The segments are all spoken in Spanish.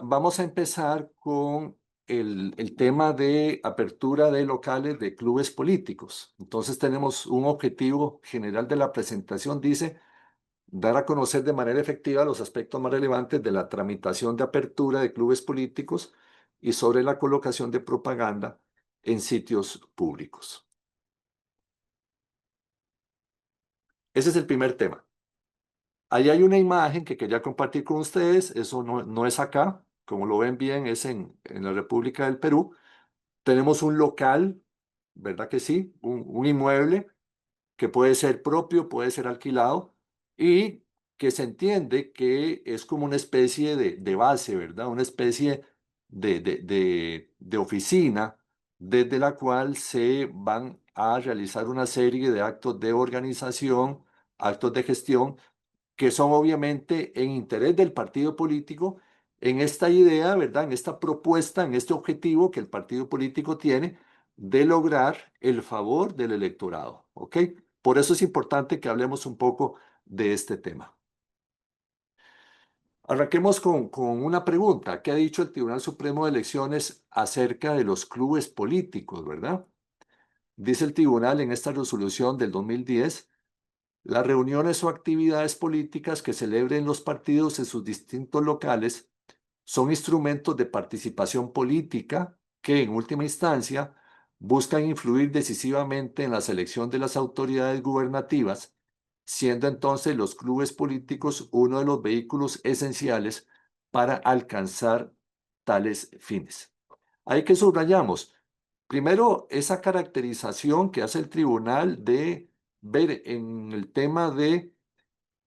Vamos a empezar con el tema de apertura de locales de clubes políticos. Entonces tenemos un objetivo general de la presentación, dice, dar a conocer de manera efectiva los aspectos más relevantes de la tramitación de apertura de clubes políticos y sobre la colocación de propaganda en sitios públicos. Ese es el primer tema. Ahí hay una imagen que quería compartir con ustedes. Eso no es acá. Como lo ven bien, es en la República del Perú. Tenemos un local, ¿verdad que sí? Un inmueble que puede ser propio, puede ser alquilado y que se entiende que es como una especie de base, ¿verdad? Una especie de oficina desde la cual se van a realizar una serie de actos de organización, actos de gestión que son obviamente en interés del partido político, en esta idea, ¿verdad? En esta propuesta, en este objetivo que el partido político tiene de lograr el favor del electorado, ¿ok? Por eso es importante que hablemos un poco de este tema. Arranquemos con una pregunta. ¿Qué ha dicho el Tribunal Supremo de Elecciones acerca de los clubes políticos, verdad? Dice el tribunal en esta resolución del 2010. Las reuniones o actividades políticas que celebren los partidos en sus distintos locales son instrumentos de participación política que, en última instancia, buscan influir decisivamente en la selección de las autoridades gubernativas, siendo entonces los clubes políticos uno de los vehículos esenciales para alcanzar tales fines. Hay que subrayamos, primero, esa caracterización que hace el tribunal de ver en el tema de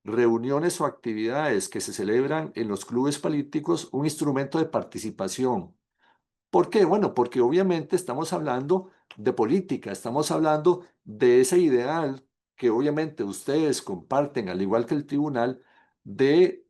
reuniones o actividades que se celebran en los clubes políticos un instrumento de participación. ¿Por qué? Bueno, porque obviamente estamos hablando de política, estamos hablando de ese ideal que obviamente ustedes comparten, al igual que el tribunal, de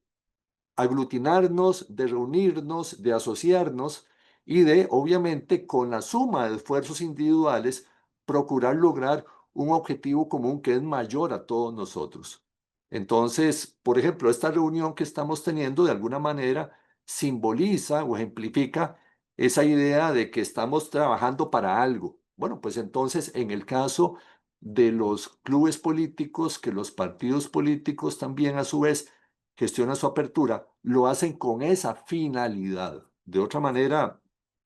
aglutinarnos, de reunirnos, de asociarnos y de, obviamente, con la suma de esfuerzos individuales, procurar lograr un objetivo común que es mayor a todos nosotros. Entonces, por ejemplo, esta reunión que estamos teniendo de alguna manera simboliza o ejemplifica esa idea de que estamos trabajando para algo. Bueno, pues entonces, en el caso de los clubes políticos, que los partidos políticos también a su vez gestionan su apertura, lo hacen con esa finalidad. De otra manera,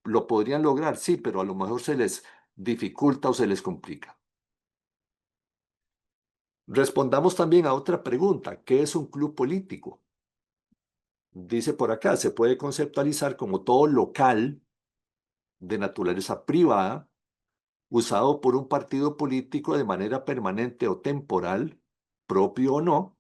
lo podrían lograr, sí, pero a lo mejor se les dificulta o se les complica. Respondamos también a otra pregunta. ¿Qué es un club político? Dice por acá, se puede conceptualizar como todo local de naturaleza privada usado por un partido político de manera permanente o temporal, propio o no,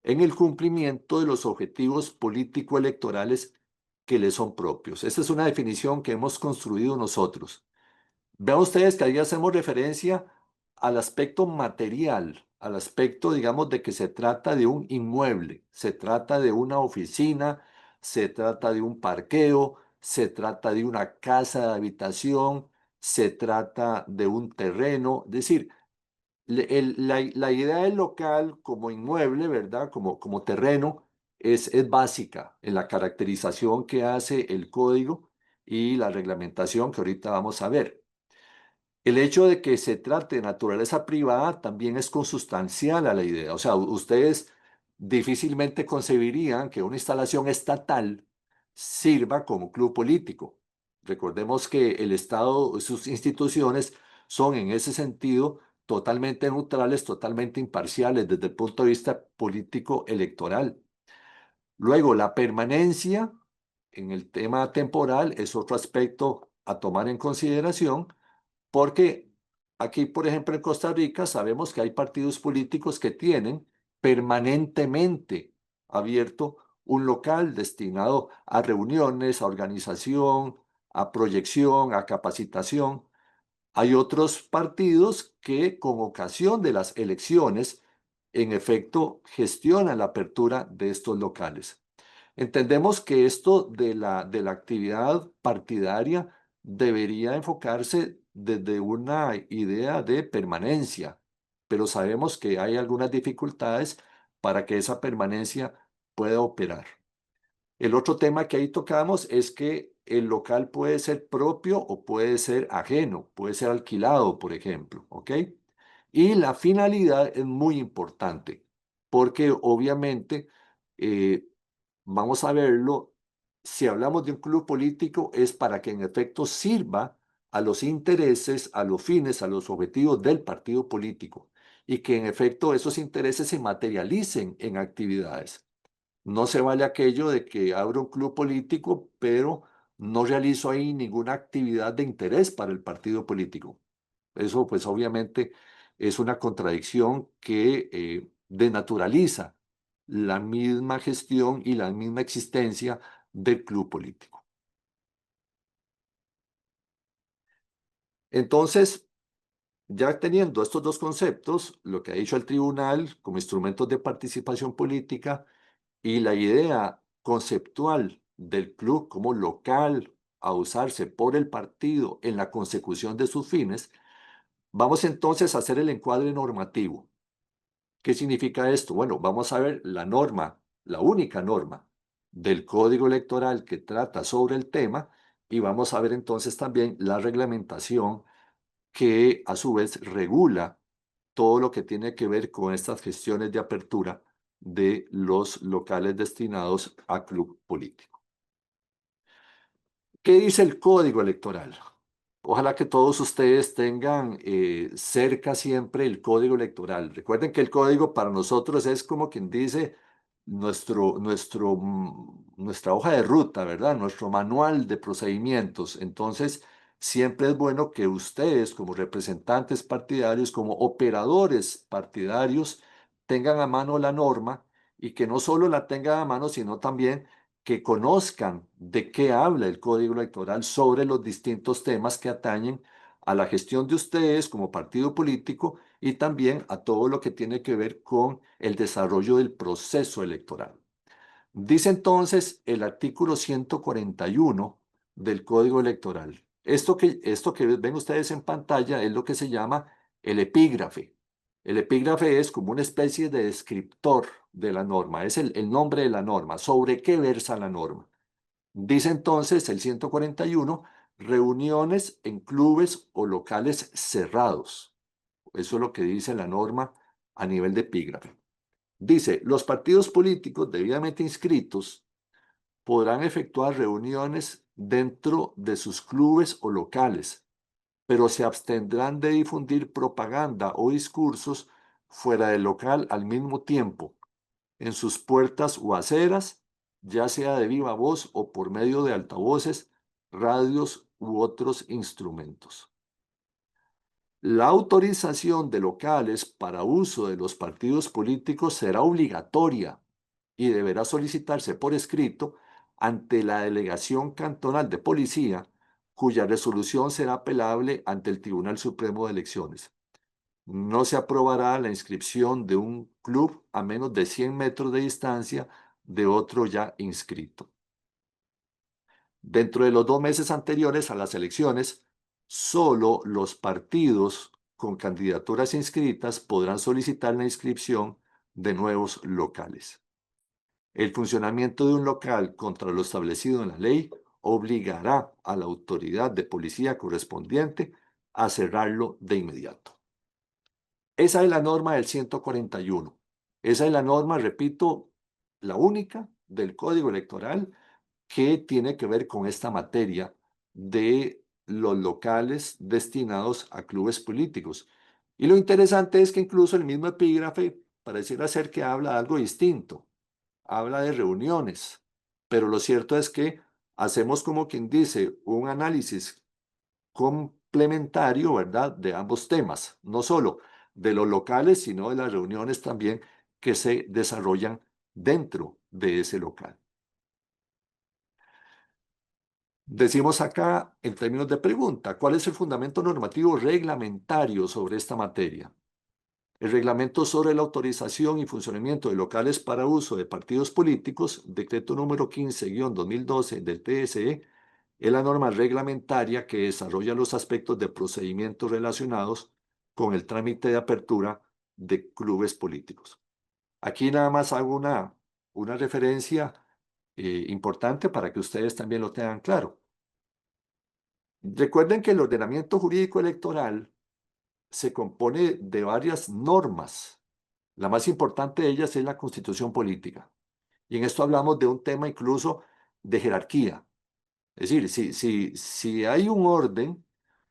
en el cumplimiento de los objetivos político-electorales que le son propios. Esta es una definición que hemos construido nosotros. Vean ustedes que ahí hacemos referencia al aspecto material, al aspecto, digamos, de que se trata de un inmueble, se trata de una oficina, se trata de un parqueo, se trata de una casa de habitación, se trata de un terreno, es decir, la idea del local como inmueble, ¿verdad? Como terreno, es básica en la caracterización que hace el código y la reglamentación que ahorita vamos a ver. El hecho de que se trate de naturaleza privada también es consustancial a la idea. O sea, ustedes difícilmente concebirían que una instalación estatal sirva como club político. Recordemos que el Estado, sus instituciones son en ese sentido totalmente neutrales, totalmente imparciales desde el punto de vista político electoral. Luego, la permanencia en el tema temporal es otro aspecto a tomar en consideración porque aquí, por ejemplo, en Costa Rica, sabemos que hay partidos políticos que tienen permanentemente abierto un local destinado a reuniones, a organización, a proyección, a capacitación. Hay otros partidos que con ocasión de las elecciones, en efecto, gestionan la apertura de estos locales. Entendemos que esto de la actividad partidaria debería enfocarse desde una idea de permanencia, pero sabemos que hay algunas dificultades para que esa permanencia pueda operar. El otro tema que ahí tocamos es que el local puede ser propio o puede ser ajeno, puede ser alquilado, por ejemplo, ¿ok? Y la finalidad es muy importante, porque obviamente eh, vamos a verlo, si hablamos de un club político es para que en efecto sirva a los intereses, a los fines, a los objetivos del partido político y que en efecto esos intereses se materialicen en actividades. No se vale aquello de que abro un club político, pero no realizo ahí ninguna actividad de interés para el partido político. Eso pues obviamente es una contradicción que denaturaliza la misma gestión y la misma existencia del club político. Entonces, ya teniendo estos dos conceptos, lo que ha dicho el tribunal como instrumentos de participación política y la idea conceptual del club como local a usarse por el partido en la consecución de sus fines, vamos entonces a hacer el encuadre normativo. ¿Qué significa esto? Bueno, vamos a ver la norma, la única norma del Código Electoral que trata sobre el tema y vamos a ver entonces también la reglamentación que a su vez regula todo lo que tiene que ver con estas gestiones de apertura de los locales destinados a club político. ¿Qué dice el Código Electoral? Ojalá que todos ustedes tengan cerca siempre el Código Electoral. Recuerden que el código para nosotros es como quien dice nuestra hoja de ruta, ¿verdad? Nuestro manual de procedimientos. Entonces, siempre es bueno que ustedes como representantes partidarios, como operadores partidarios, tengan a mano la norma y que no solo la tengan a mano, sino también que conozcan de qué habla el Código Electoral sobre los distintos temas que atañen a la gestión de ustedes como partido político y también a todo lo que tiene que ver con el desarrollo del proceso electoral. Dice entonces el artículo 141 del Código Electoral. Esto que ven ustedes en pantalla es lo que se llama el epígrafe. El epígrafe es como una especie de descriptor de la norma, es el nombre de la norma, sobre qué versa la norma. Dice entonces el 141, reuniones en clubes o locales cerrados. Eso es lo que dice la norma a nivel de epígrafe. Dice, los partidos políticos debidamente inscritos podrán efectuar reuniones dentro de sus clubes o locales, pero se abstendrán de difundir propaganda o discursos fuera del local al mismo tiempo, en sus puertas o aceras, ya sea de viva voz o por medio de altavoces, radios u otros instrumentos. La autorización de locales para uso de los partidos políticos será obligatoria y deberá solicitarse por escrito ante la Delegación Cantonal de Policía, cuya resolución será apelable ante el Tribunal Supremo de Elecciones. No se aprobará la inscripción de un club a menos de 100 metros de distancia de otro ya inscrito. Dentro de los 2 meses anteriores a las elecciones, solo los partidos con candidaturas inscritas podrán solicitar la inscripción de nuevos locales. El funcionamiento de un local contra lo establecido en la ley obligará a la autoridad de policía correspondiente a cerrarlo de inmediato. Esa es la norma del 141. Esa es la norma, repito, la única del Código Electoral que tiene que ver con esta materia de los locales destinados a clubes políticos. Y lo interesante es que incluso el mismo epígrafe pareciera ser que habla de algo distinto, habla de reuniones, pero lo cierto es que hacemos como quien dice un análisis complementario, ¿verdad?, de ambos temas, no solo de los locales, sino de las reuniones también que se desarrollan dentro de ese local. Decimos acá, en términos de pregunta, ¿cuál es el fundamento normativo reglamentario sobre esta materia? El reglamento sobre la autorización y funcionamiento de locales para uso de partidos políticos, decreto número 15-2012 del TSE, es la norma reglamentaria que desarrolla los aspectos de procedimientos relacionados con el trámite de apertura de clubes políticos. Aquí nada más hago una referencia importante para que ustedes también lo tengan claro. Recuerden que el ordenamiento jurídico electoral se compone de varias normas. La más importante de ellas es la Constitución política. Y en esto hablamos de un tema incluso de jerarquía. Es decir, si hay un orden,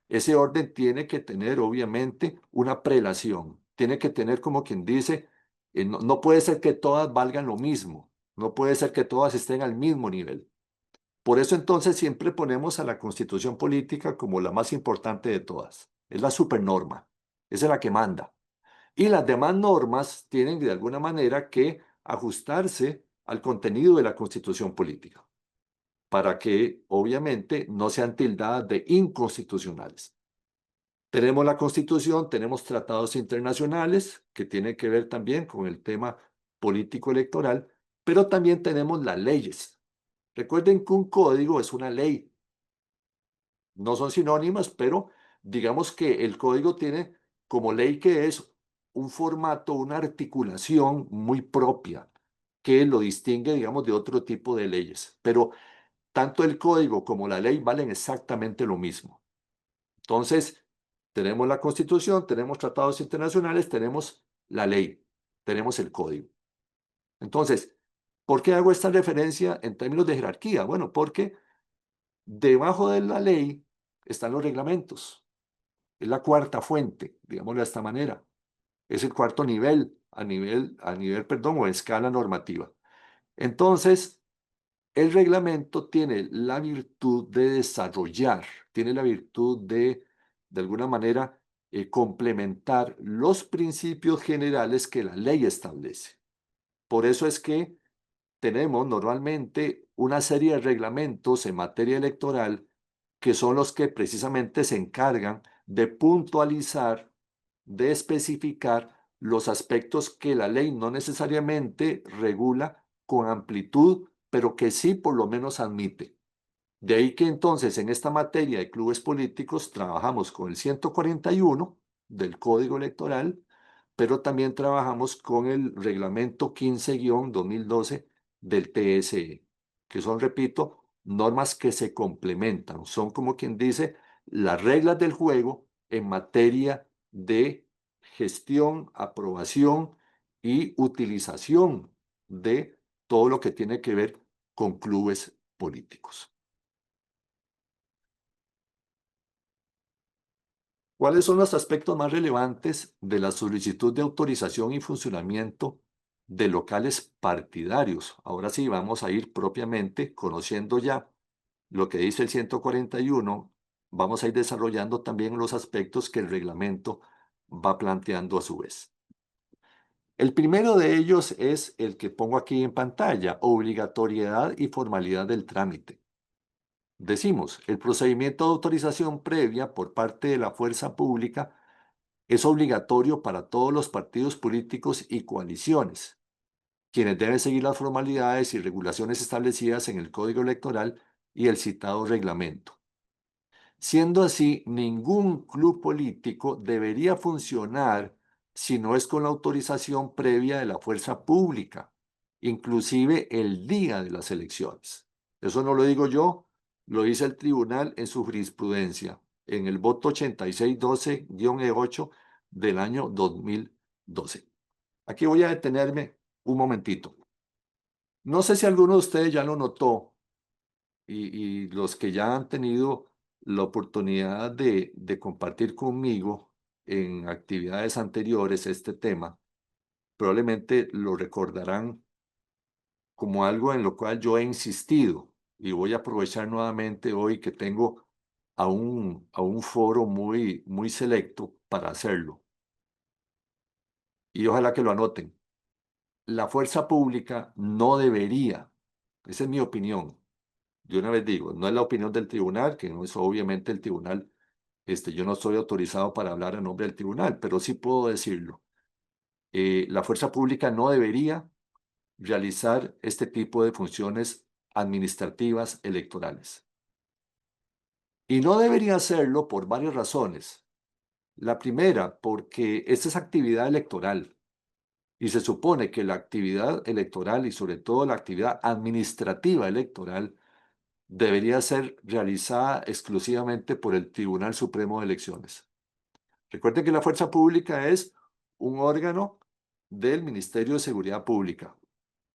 ese orden tiene que tener obviamente una prelación. Tiene que tener como quien dice, no puede ser que todas valgan lo mismo. No puede ser que todas estén al mismo nivel. Por eso entonces siempre ponemos a la Constitución política como la más importante de todas. Es la supernorma. Esa es la que manda. Y las demás normas tienen de alguna manera que ajustarse al contenido de la Constitución política para que obviamente no sean tildadas de inconstitucionales. Tenemos la Constitución, tenemos tratados internacionales que tienen que ver también con el tema político electoral, pero también tenemos las leyes. Recuerden que un código es una ley, no son sinónimas, pero digamos que el código tiene como ley que es un formato, una articulación muy propia que lo distingue, digamos, de otro tipo de leyes. Pero tanto el código como la ley valen exactamente lo mismo. Entonces, tenemos la Constitución, tenemos tratados internacionales, tenemos la ley, tenemos el código. Entonces, ¿por qué hago esta referencia en términos de jerarquía? Bueno, porque debajo de la ley están los reglamentos. Es la cuarta fuente, digámoslo de esta manera. Es el cuarto nivel, perdón, o escala normativa. Entonces, el reglamento tiene la virtud de desarrollar, tiene la virtud de alguna manera, complementar los principios generales que la ley establece. Por eso es que tenemos normalmente una serie de reglamentos en materia electoral que son los que precisamente se encargan de puntualizar, de especificar los aspectos que la ley no necesariamente regula con amplitud, pero que sí por lo menos admite. De ahí que entonces en esta materia de clubes políticos trabajamos con el 141 del Código Electoral, pero también trabajamos con el reglamento 15-2012 del TSE, que son, repito, normas que se complementan, son como quien dice las reglas del juego en materia de gestión, aprobación y utilización de todo lo que tiene que ver con clubes políticos. ¿Cuáles son los aspectos más relevantes de la solicitud de autorización y funcionamiento de locales partidarios? Ahora sí, vamos a ir propiamente conociendo ya lo que dice el 141. Vamos a ir desarrollando también los aspectos que el reglamento va planteando a su vez. El primero de ellos es el que pongo aquí en pantalla, obligatoriedad y formalidad del trámite. Decimos, el procedimiento de autorización previa por parte de la fuerza pública es obligatorio para todos los partidos políticos y coaliciones, quienes deben seguir las formalidades y regulaciones establecidas en el Código Electoral y el citado reglamento. Siendo así, ningún club político debería funcionar si no es con la autorización previa de la fuerza pública, inclusive el día de las elecciones. Eso no lo digo yo, lo dice el tribunal en su jurisprudencia, en el voto 8612-E8 del año 2012. Aquí voy a detenerme un momentito. No sé si alguno de ustedes ya lo notó, y los que ya han tenido la oportunidad de compartir conmigo en actividades anteriores este tema, probablemente lo recordarán como algo en lo cual yo he insistido y voy a aprovechar nuevamente hoy que tengo a un foro muy selecto para hacerlo. Y ojalá que lo anoten. La fuerza pública no debería, esa es mi opinión. De una vez digo, no es la opinión del tribunal, que no es obviamente el tribunal, yo no estoy autorizado para hablar a nombre del tribunal, pero sí puedo decirlo. La fuerza pública no debería realizar este tipo de funciones administrativas electorales. Y no debería hacerlo por varias razones. La primera, porque esta es actividad electoral y se supone que la actividad electoral y sobre todo la actividad administrativa electoral debería ser realizada exclusivamente por el Tribunal Supremo de Elecciones. Recuerden que la fuerza pública es un órgano del Ministerio de Seguridad Pública,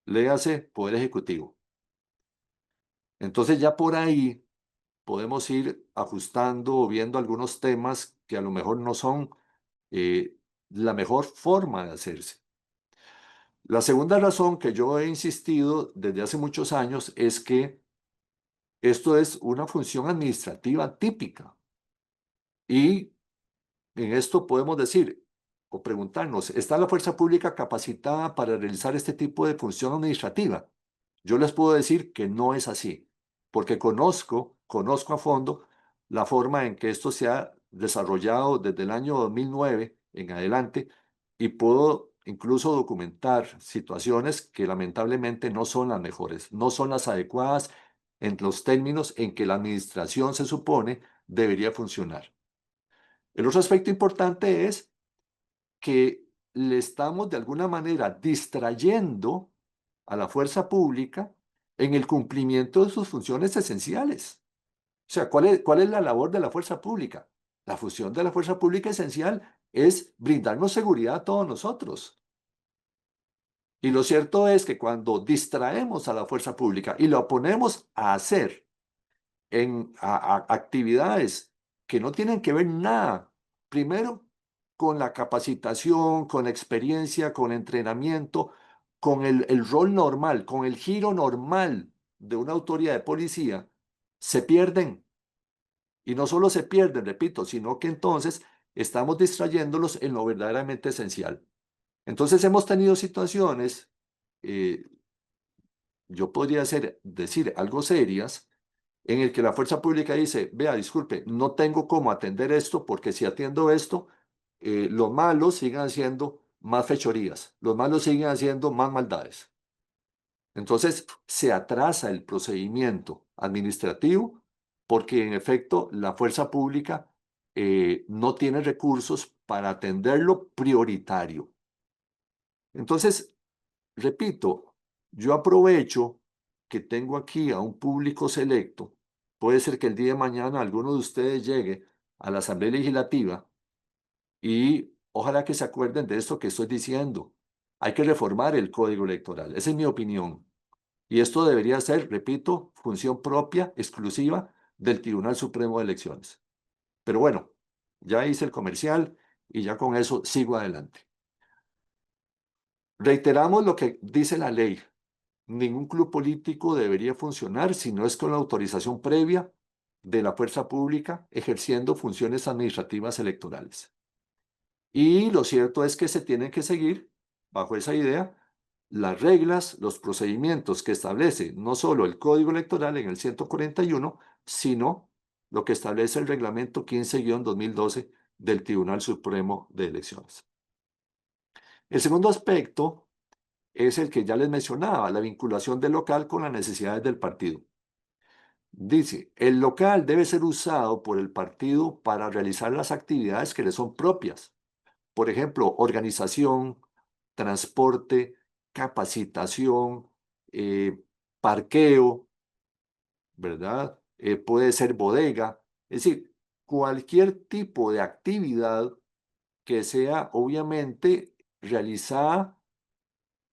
léase Poder Ejecutivo. Entonces ya por ahí podemos ir ajustando o viendo algunos temas que a lo mejor no son la mejor forma de hacerse. La segunda razón que yo he insistido desde hace muchos años es que esto es una función administrativa típica y en esto podemos decir o preguntarnos, ¿está la fuerza pública capacitada para realizar este tipo de función administrativa? Yo les puedo decir que no es así, porque conozco a fondo la forma en que esto se ha desarrollado desde el año 2009 en adelante y puedo incluso documentar situaciones que lamentablemente no son las mejores, no son las adecuadas en los términos en que la administración se supone debería funcionar. El otro aspecto importante es que le estamos de alguna manera distrayendo a la fuerza pública en el cumplimiento de sus funciones esenciales. O sea, cuál es la labor de la fuerza pública? La función de la fuerza pública esencial es brindarnos seguridad a todos nosotros. Y lo cierto es que cuando distraemos a la fuerza pública y lo ponemos a hacer actividades que no tienen que ver nada, primero, con la capacitación, con la experiencia, con entrenamiento, con el rol normal, con el giro normal de una autoridad de policía, se pierden. Y no solo se pierden, repito, sino que entonces estamos distrayéndolos en lo verdaderamente esencial. Entonces hemos tenido situaciones, eh, yo podría decir algo serias, en el que la fuerza pública dice, vea, disculpe, no tengo cómo atender esto porque si atiendo esto, los malos siguen haciendo más fechorías, los malos siguen haciendo más maldades. Entonces se atrasa el procedimiento administrativo porque en efecto la fuerza pública no tiene recursos para atenderlo prioritario. Entonces, repito, yo aprovecho que tengo aquí a un público selecto. Puede ser que el día de mañana alguno de ustedes llegue a la Asamblea Legislativa y ojalá que se acuerden de esto que estoy diciendo. Hay que reformar el Código Electoral. Esa es mi opinión. Y esto debería ser, repito, función propia, exclusiva del Tribunal Supremo de Elecciones. Pero bueno, ya hice el comercial y ya con eso sigo adelante. Reiteramos lo que dice la ley. Ningún club político debería funcionar si no es con la autorización previa de la fuerza pública ejerciendo funciones administrativas electorales. Y lo cierto es que se tienen que seguir, bajo esa idea, las reglas, los procedimientos que establece no solo el Código Electoral en el 141, sino lo que establece el reglamento 15-2012 del Tribunal Supremo de Elecciones. El segundo aspecto es el que ya les mencionaba, la vinculación del local con las necesidades del partido. Dice, el local debe ser usado por el partido para realizar las actividades que le son propias. Por ejemplo, organización, transporte, capacitación, parqueo, ¿verdad? Puede ser bodega. Es decir, cualquier tipo de actividad que sea obviamente realizada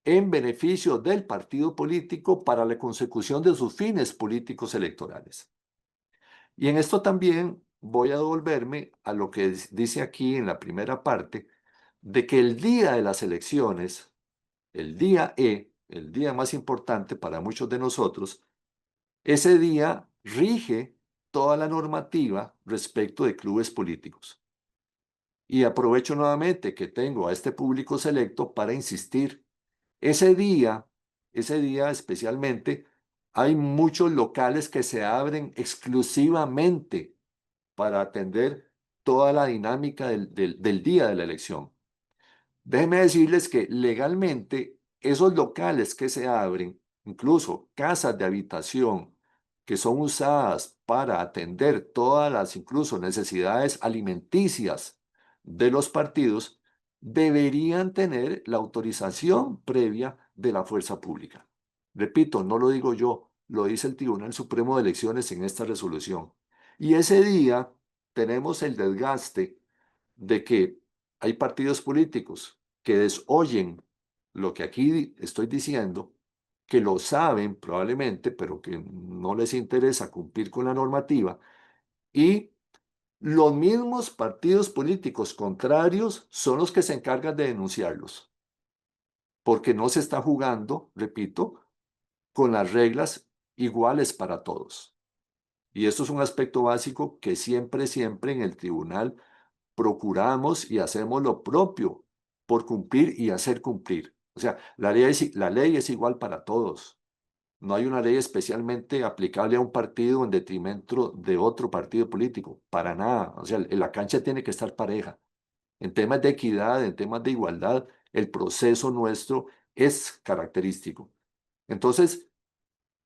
en beneficio del partido político para la consecución de sus fines políticos electorales. Y en esto también voy a devolverme a lo que dice aquí en la primera parte, de que el día de las elecciones, el día E, el día más importante para muchos de nosotros, ese día rige toda la normativa respecto de clubes políticos. Y aprovecho nuevamente que tengo a este público selecto para insistir. Ese día, ese día especialmente, hay muchos locales que se abren exclusivamente para atender toda la dinámica del día de la elección. Déjenme decirles que legalmente esos locales que se abren, incluso casas de habitación que son usadas para atender todas las incluso necesidades alimenticias de los partidos, deberían tener la autorización previa de la fuerza pública. Repito, no lo digo yo, lo dice el Tribunal Supremo de Elecciones en esta resolución. Y ese día tenemos el desgaste de que hay partidos políticos que desoyen lo que aquí estoy diciendo, que lo saben probablemente, pero que no les interesa cumplir con la normativa, y los mismos partidos políticos contrarios son los que se encargan de denunciarlos, porque no se está jugando, repito, con las reglas iguales para todos. Y esto es un aspecto básico que siempre, siempre en el tribunal procuramos y hacemos lo propio por cumplir y hacer cumplir. O sea, la ley es igual para todos. No hay una ley especialmente aplicable a un partido en detrimento de otro partido político, para nada. O sea, la cancha tiene que estar pareja. En temas de equidad, en temas de igualdad, el proceso nuestro es característico. Entonces,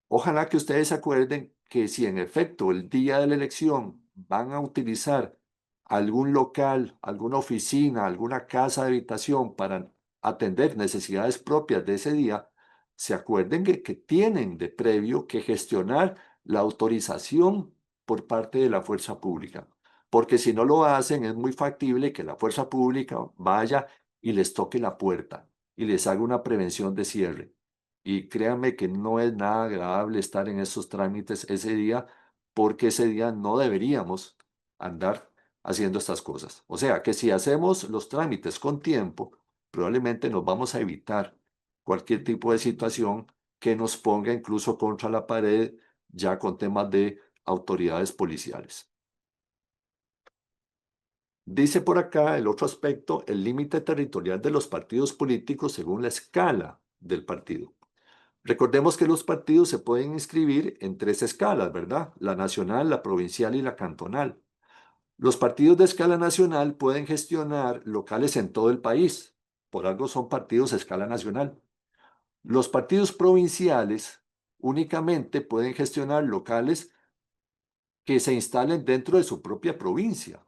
ojalá que ustedes se acuerden que si en efecto el día de la elección van a utilizar algún local, alguna oficina, alguna casa de habitación para atender necesidades propias de ese día, se acuerden que tienen de previo que gestionar la autorización por parte de la fuerza pública. Porque si no lo hacen, es muy factible que la fuerza pública vaya y les toque la puerta y les haga una prevención de cierre. Y créanme que no es nada agradable estar en esos trámites ese día, porque ese día no deberíamos andar haciendo estas cosas. O sea, que si hacemos los trámites con tiempo, probablemente nos vamos a evitar cualquier tipo de situación que nos ponga incluso contra la pared ya con temas de autoridades policiales. Dice por acá el otro aspecto, el límite territorial de los partidos políticos según la escala del partido. Recordemos que los partidos se pueden inscribir en tres escalas, ¿verdad? La nacional, la provincial y la cantonal. Los partidos de escala nacional pueden gestionar locales en todo el país. Por algo son partidos a escala nacional. Los partidos provinciales únicamente pueden gestionar locales que se instalen dentro de su propia provincia.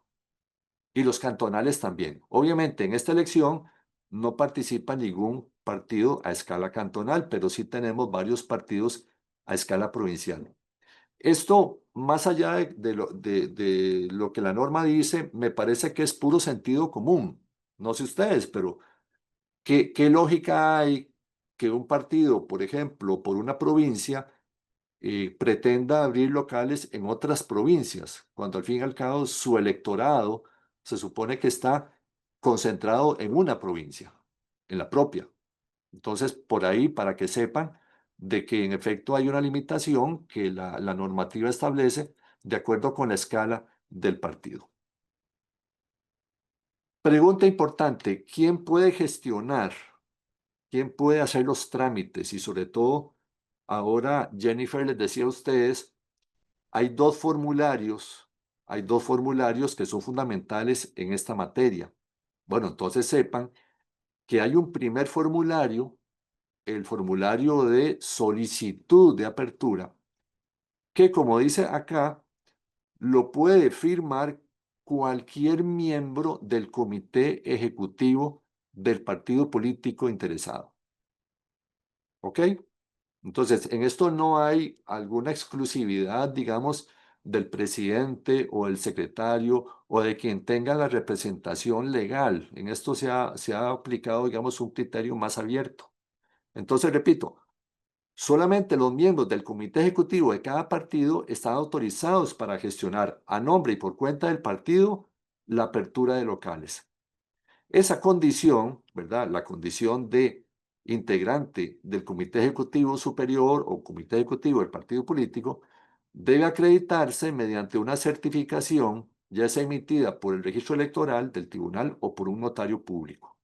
Y los cantonales también. Obviamente, en esta elección no participa ningún partido a escala cantonal, pero sí tenemos varios partidos a escala provincial. Esto, más allá de lo que la norma dice, me parece que es puro sentido común. No sé ustedes, pero ¿qué lógica hay que un partido, por ejemplo, por una provincia, pretenda abrir locales en otras provincias, cuando al fin y al cabo su electorado se supone que está concentrado en una provincia, en la propia? Entonces, por ahí, para que sepan de que en efecto hay una limitación que la normativa establece de acuerdo con la escala del partido. Pregunta importante, ¿quién puede gestionar? ¿Quién puede hacer los trámites? Y sobre todo, ahora Jennifer les decía a ustedes, hay hay dos formularios que son fundamentales en esta materia. Bueno, entonces sepan que hay un primer formulario, el formulario de solicitud de apertura, que como dice acá, lo puede firmar cualquier miembro del comité ejecutivo del partido político interesado. ¿Ok? Entonces, en esto no hay alguna exclusividad, digamos, del presidente o el secretario o de quien tenga la representación legal. En esto se ha aplicado, digamos, un criterio más abierto. Entonces, repito, solamente los miembros del comité ejecutivo de cada partido están autorizados para gestionar a nombre y por cuenta del partido la apertura de locales. Esa condición, ¿verdad? La condición de integrante del Comité Ejecutivo Superior o Comité Ejecutivo del partido político, debe acreditarse mediante una certificación, ya sea emitida por el registro electoral del tribunal o por un notario público.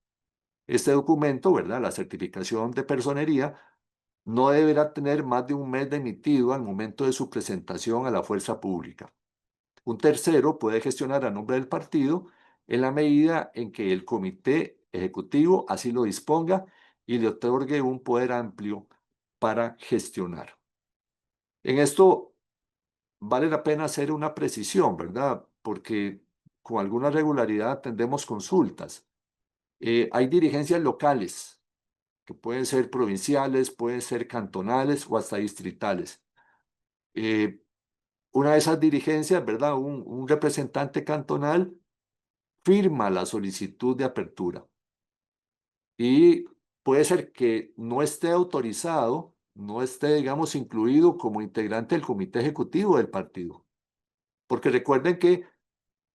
Este documento, ¿verdad? La certificación de personería, no deberá tener más de un mes de emitido al momento de su presentación a la fuerza pública. Un tercero puede gestionar a nombre del partido en la medida en que el comité ejecutivo así lo disponga y le otorgue un poder amplio para gestionar. En esto vale la pena hacer una precisión, ¿verdad? Porque con alguna regularidad tendremos consultas. Hay dirigencias locales, que pueden ser provinciales, pueden ser cantonales o hasta distritales. Eh, una de esas dirigencias, ¿verdad? Un representante cantonal firma la solicitud de apertura y puede ser que no esté autorizado, no esté, digamos, incluido como integrante del comité ejecutivo del partido. Porque recuerden que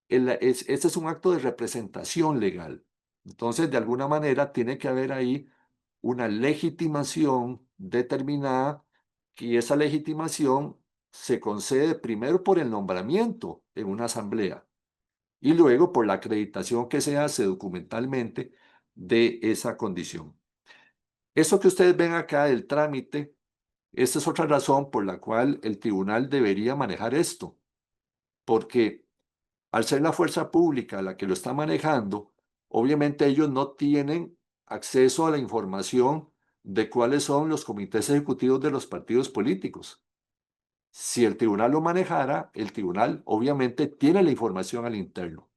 este es un acto de representación legal. Entonces, de alguna manera, tiene que haber ahí una legitimación determinada y esa legitimación se concede primero por el nombramiento en una asamblea y luego por la acreditación que se hace documentalmente de esa condición. Eso que ustedes ven acá del trámite, esta es otra razón por la cual el tribunal debería manejar esto, porque al ser la fuerza pública la que lo está manejando, obviamente ellos no tienen acceso a la información de cuáles son los comités ejecutivos de los partidos políticos. Si el tribunal lo manejara, el tribunal obviamente tiene la información al interno.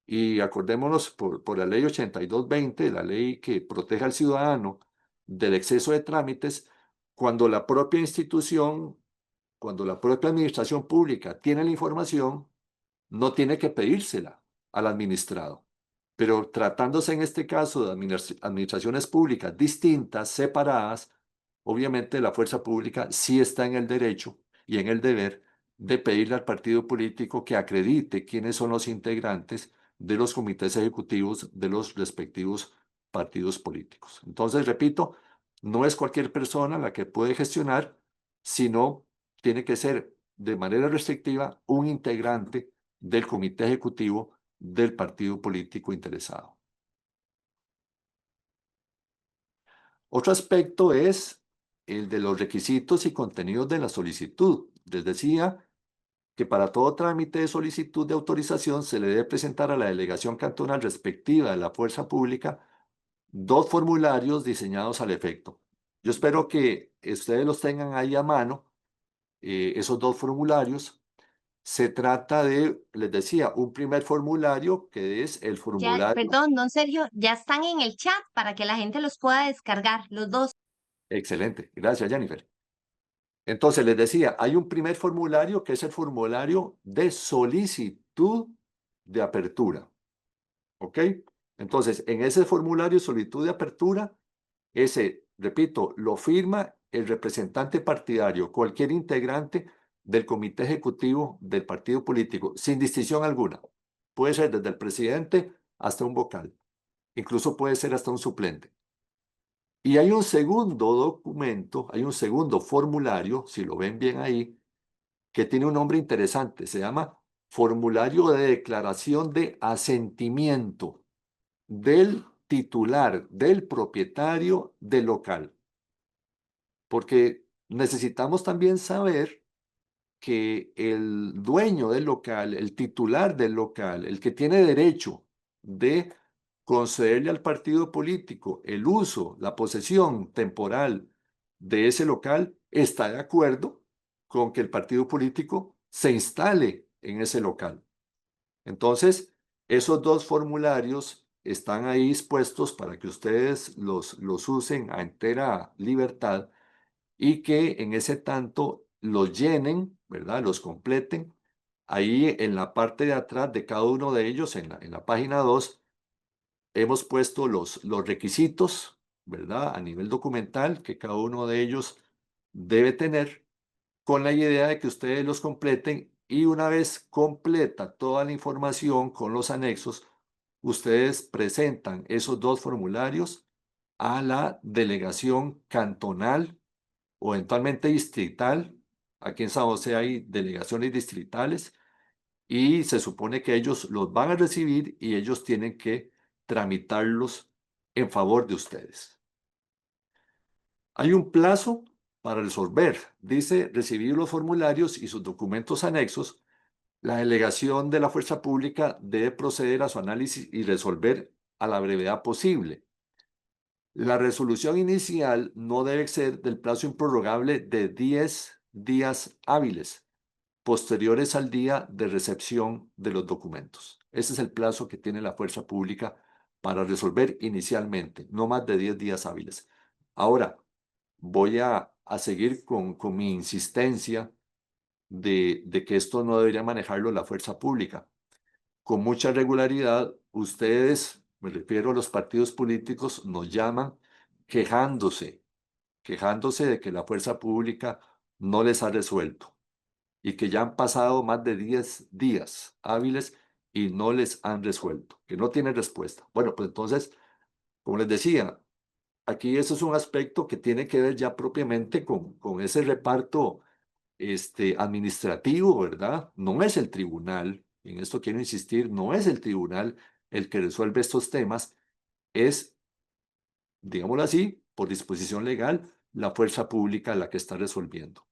Y acordémonos por la ley 8220, la ley que protege al ciudadano del exceso de trámites, cuando la propia institución, cuando la propia administración pública tiene la información, no tiene que pedírsela al administrado. Pero tratándose en este caso de administraciones públicas distintas, separadas, obviamente la fuerza pública sí está en el derecho y en el deber de pedirle al partido político que acredite quiénes son los integrantes de los comités ejecutivos de los respectivos partidos políticos. Entonces, repito, no es cualquier persona la que puede gestionar, sino tiene que ser de manera restrictiva un integrante del comité ejecutivo del partido político interesado. Otro aspecto es el de los requisitos y contenidos de la solicitud. Les decía que para todo trámite de solicitud de autorización se le debe presentar a la delegación cantonal respectiva de la fuerza pública dos formularios diseñados al efecto. Yo espero que ustedes los tengan ahí a mano, esos dos formularios. Se trata de, les decía, un primer formulario que es el Ya, formulario. perdón, don Sergio, ya están en el chat para que la gente los pueda descargar, los dos. Excelente, gracias Jennifer. Entonces les decía, hay un primer formulario que es el formulario de solicitud de apertura, ¿ok? Entonces, en ese formulario de solicitud de apertura, ese, repito, lo firma el representante partidario, cualquier integrante del comité ejecutivo del partido político, sin distinción alguna. Puede ser desde el presidente hasta un vocal, incluso puede ser hasta un suplente. Y hay un segundo documento, hay un segundo formulario, si lo ven bien ahí, que tiene un nombre interesante, se llama formulario de declaración de asentimiento del titular, del propietario del local, porque necesitamos también saber que el dueño del local, el titular del local, el que tiene derecho de concederle al partido político el uso, la posesión temporal de ese local, está de acuerdo con que el partido político se instale en ese local. Entonces, esos dos formularios están ahí dispuestos para que ustedes los usen a entera libertad y que en ese tanto los llenen, ¿verdad? Los completen. Ahí en la parte de atrás de cada uno de ellos, en la página 2 hemos puesto los requisitos, ¿verdad? A nivel documental que cada uno de ellos debe tener con la idea de que ustedes los completen y una vez completa toda la información con los anexos, ustedes presentan esos dos formularios a la delegación cantonal o eventualmente distrital. Aquí en San José hay delegaciones distritales y se supone que ellos los van a recibir y ellos tienen que tramitarlos en favor de ustedes. Hay un plazo para resolver. Dice recibir los formularios y sus documentos anexos. La delegación de la fuerza pública debe proceder a su análisis y resolver a la brevedad posible. La resolución inicial no debe exceder del plazo improrrogable de 10 días hábiles, posteriores al día de recepción de los documentos. Ese es el plazo que tiene la fuerza pública para resolver inicialmente, no más de 10 días hábiles. Ahora, voy a seguir con mi insistencia de que esto no debería manejarlo la fuerza pública. Con mucha regularidad, ustedes, me refiero a los partidos políticos, nos llaman quejándose, quejándose de que la fuerza pública no les ha resuelto y que ya han pasado más de 10 días hábiles y no les han resuelto, que no tienen respuesta. Bueno, pues entonces, como les decía, aquí eso es un aspecto que tiene que ver ya propiamente con ese reparto administrativo, ¿verdad? No es el tribunal, y en esto quiero insistir, no es el tribunal el que resuelve estos temas, es, digámoslo así, por disposición legal, la fuerza pública la que está resolviendo.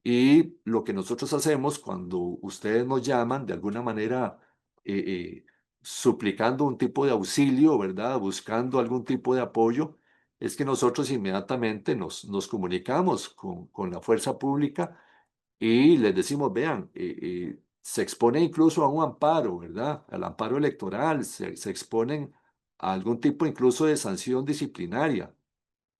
Y lo que nosotros hacemos cuando ustedes nos llaman de alguna manera eh, eh, suplicando un tipo de auxilio, ¿verdad? Buscando algún tipo de apoyo, es que nosotros inmediatamente nos comunicamos con la fuerza pública y les decimos, vean, se expone incluso a un amparo, ¿verdad? Al amparo electoral, se exponen a algún tipo incluso de sanción disciplinaria.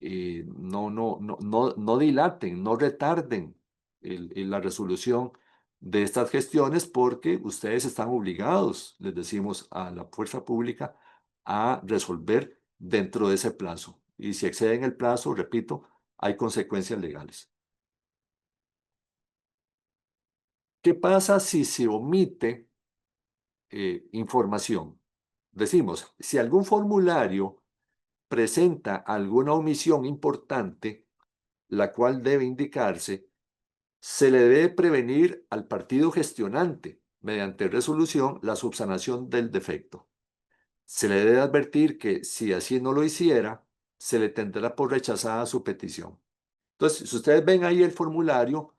No dilaten, no retarden la resolución de estas gestiones porque ustedes están obligados, les decimos a la fuerza pública, a resolver dentro de ese plazo. Y si exceden el plazo, repito, hay consecuencias legales. ¿Qué pasa si se omite información? Decimos, si algún formulario presenta alguna omisión importante, la cual debe indicarse, se le debe prevenir al partido gestionante, mediante resolución, la subsanación del defecto. Se le debe advertir que si así no lo hiciera, se le tendrá por rechazada su petición. Entonces, si ustedes ven ahí el formulario,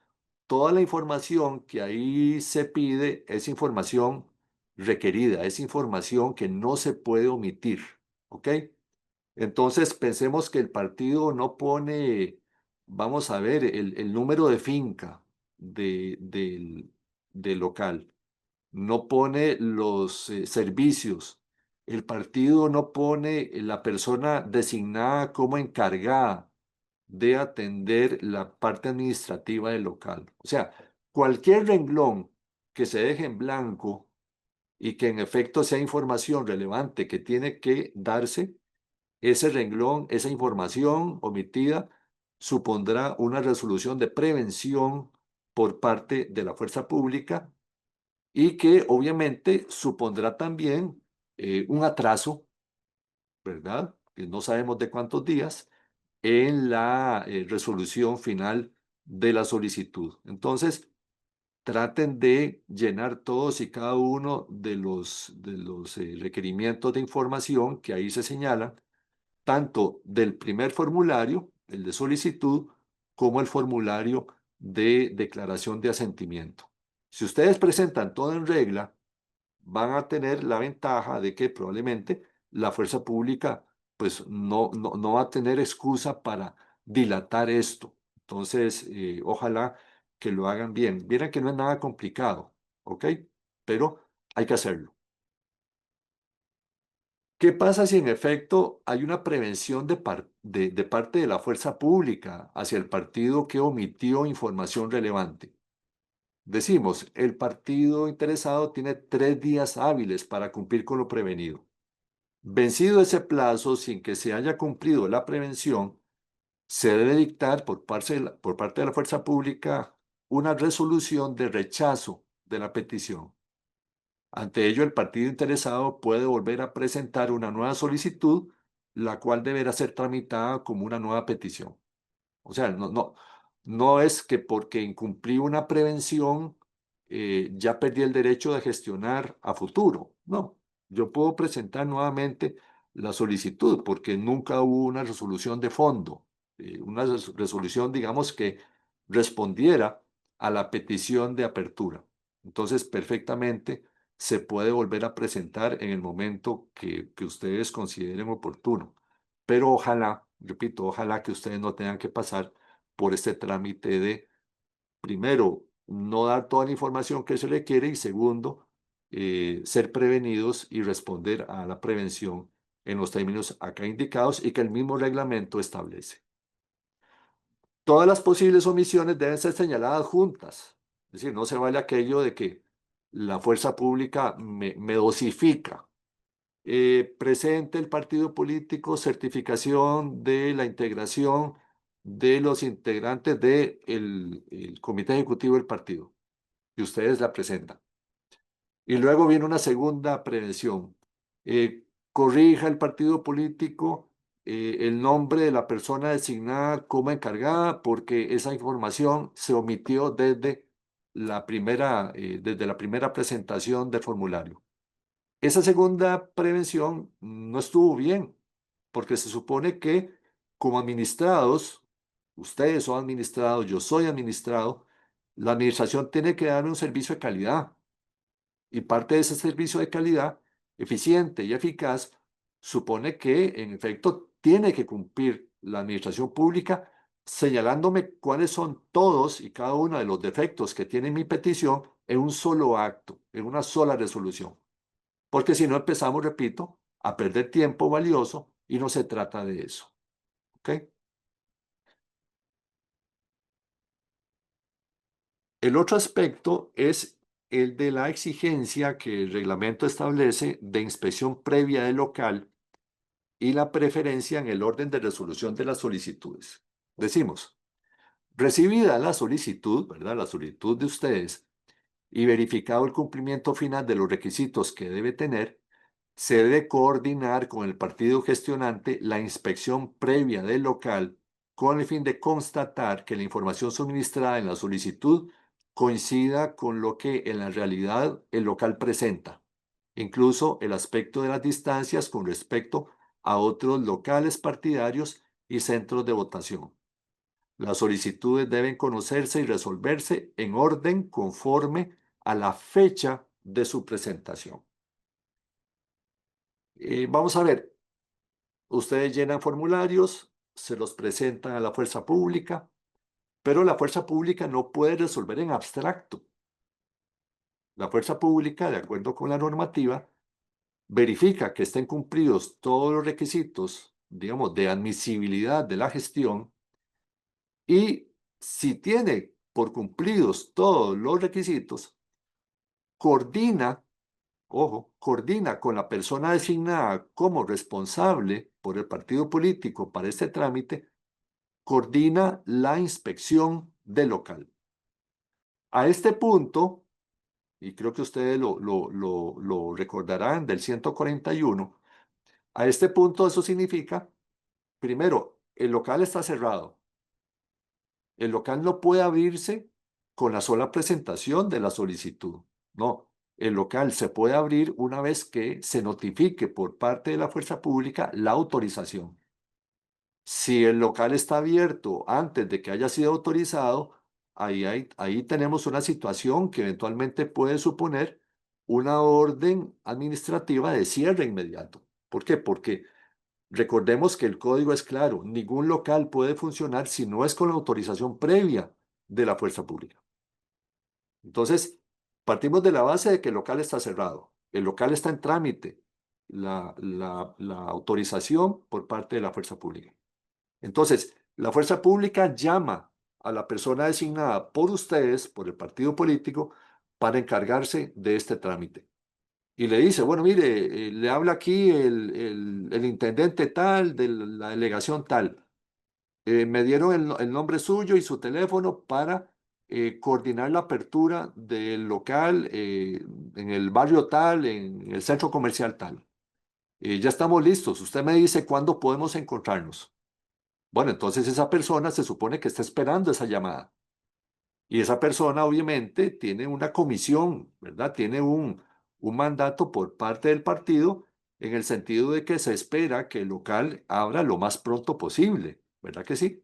toda la información que ahí se pide es información requerida, es información que no se puede omitir, ¿ok? Entonces, pensemos que el partido no pone, vamos a ver, el número de finca del local, no pone los servicios, el partido no pone la persona designada como encargada de atender la parte administrativa del local. O sea, cualquier renglón que se deje en blanco y que en efecto sea información relevante que tiene que darse, ese renglón, esa información omitida, supondrá una resolución de prevención por parte de la fuerza pública y que obviamente supondrá también un atraso, ¿verdad? Que no sabemos de cuántos días, en la resolución final de la solicitud. Entonces, traten de llenar todos y cada uno de los requerimientos de información que ahí se señalan tanto del primer formulario, el de solicitud, como el formulario de declaración de asentimiento. Si ustedes presentan todo en regla, van a tener la ventaja de que probablemente la fuerza pública pues no va a tener excusa para dilatar esto. Entonces, ojalá que lo hagan bien. Vieran que no es nada complicado, ¿ok? Pero hay que hacerlo. ¿Qué pasa si en efecto hay una prevención de parte de la fuerza pública hacia el partido que omitió información relevante? Decimos, el partido interesado tiene 3 días hábiles para cumplir con lo prevenido. Vencido ese plazo sin que se haya cumplido la prevención, se debe dictar por parte de la fuerza pública una resolución de rechazo de la petición. Ante ello, el partido interesado puede volver a presentar una nueva solicitud, la cual deberá ser tramitada como una nueva petición. O sea, no es que porque incumplí una prevención ya perdí el derecho de gestionar a futuro. No, yo puedo presentar nuevamente la solicitud porque nunca hubo una resolución de fondo, una resolución, digamos, que respondiera a la petición de apertura. Entonces, perfectamente se puede volver a presentar en el momento que ustedes consideren oportuno. Pero ojalá, repito, ojalá que ustedes no tengan que pasar por este trámite de, primero, no dar toda la información que se le quiere y segundo, ser prevenidos y responder a la prevención en los términos acá indicados y que el mismo reglamento establece. Todas las posibles omisiones deben ser señaladas juntas. Es decir, no se vale aquello de que la fuerza pública me dosifica. Presente el partido político certificación de la integración de los integrantes del el comité ejecutivo del partido. Y ustedes la presentan. Y luego viene una segunda prevención. Corrija el partido político el nombre de la persona designada como encargada porque esa información se omitió desde la primera presentación del formulario. Esa segunda prevención no estuvo bien porque se supone que como administrados, ustedes son administrados, yo soy administrado, la administración tiene que dar un servicio de calidad. Y parte de ese servicio de calidad, eficiente y eficaz, supone que, en efecto, tiene que cumplir la administración pública señalándome cuáles son todos y cada uno de los defectos que tiene mi petición en un solo acto, en una sola resolución. Porque si no empezamos, repito, a perder tiempo valioso y no se trata de eso. ¿Ok? El otro aspecto es el de la exigencia que el reglamento establece de inspección previa del local y la preferencia en el orden de resolución de las solicitudes. Decimos, recibida la solicitud, ¿verdad? La solicitud de ustedes y verificado el cumplimiento final de los requisitos que debe tener, se debe coordinar con el partido gestionante la inspección previa del local con el fin de constatar que la información suministrada en la solicitud coincida con lo que en la realidad el local presenta, incluso el aspecto de las distancias con respecto a otros locales partidarios y centros de votación. Las solicitudes deben conocerse y resolverse en orden conforme a la fecha de su presentación. Vamos a ver, ustedes llenan formularios, se los presentan a la fuerza pública, pero la fuerza pública no puede resolver en abstracto. La fuerza pública, de acuerdo con la normativa, verifica que estén cumplidos todos los requisitos, digamos, de admisibilidad de la gestión y si tiene por cumplidos todos los requisitos, coordina, ojo, coordina con la persona designada como responsable por el partido político para este trámite, coordina la inspección del local. A este punto, y creo que ustedes lo recordarán del 141, a este punto eso significa, primero, el local está cerrado. El local no puede abrirse con la sola presentación de la solicitud. No, el local se puede abrir una vez que se notifique por parte de la fuerza pública la autorización. Si el local está abierto antes de que haya sido autorizado, ahí tenemos una situación que eventualmente puede suponer una orden administrativa de cierre inmediato. ¿Por qué? Porque recordemos que el código es claro, ningún local puede funcionar si no es con la autorización previa de la fuerza pública. Entonces, partimos de la base de que el local está cerrado, el local está en trámite, la autorización por parte de la fuerza pública. Entonces, la fuerza pública llama a la persona designada por ustedes, por el partido político, para encargarse de este trámite. Y le dice, bueno, mire, le habla aquí el intendente tal, de la delegación tal. Me dieron el nombre suyo y su teléfono para coordinar la apertura del local en el barrio tal, en el centro comercial tal. Ya estamos listos. Usted me dice cuándo podemos encontrarnos. Bueno, entonces esa persona se supone que está esperando esa llamada. Y esa persona obviamente tiene una comisión, ¿verdad? Tiene un mandato por parte del partido en el sentido de que se espera que el local abra lo más pronto posible, ¿verdad que sí?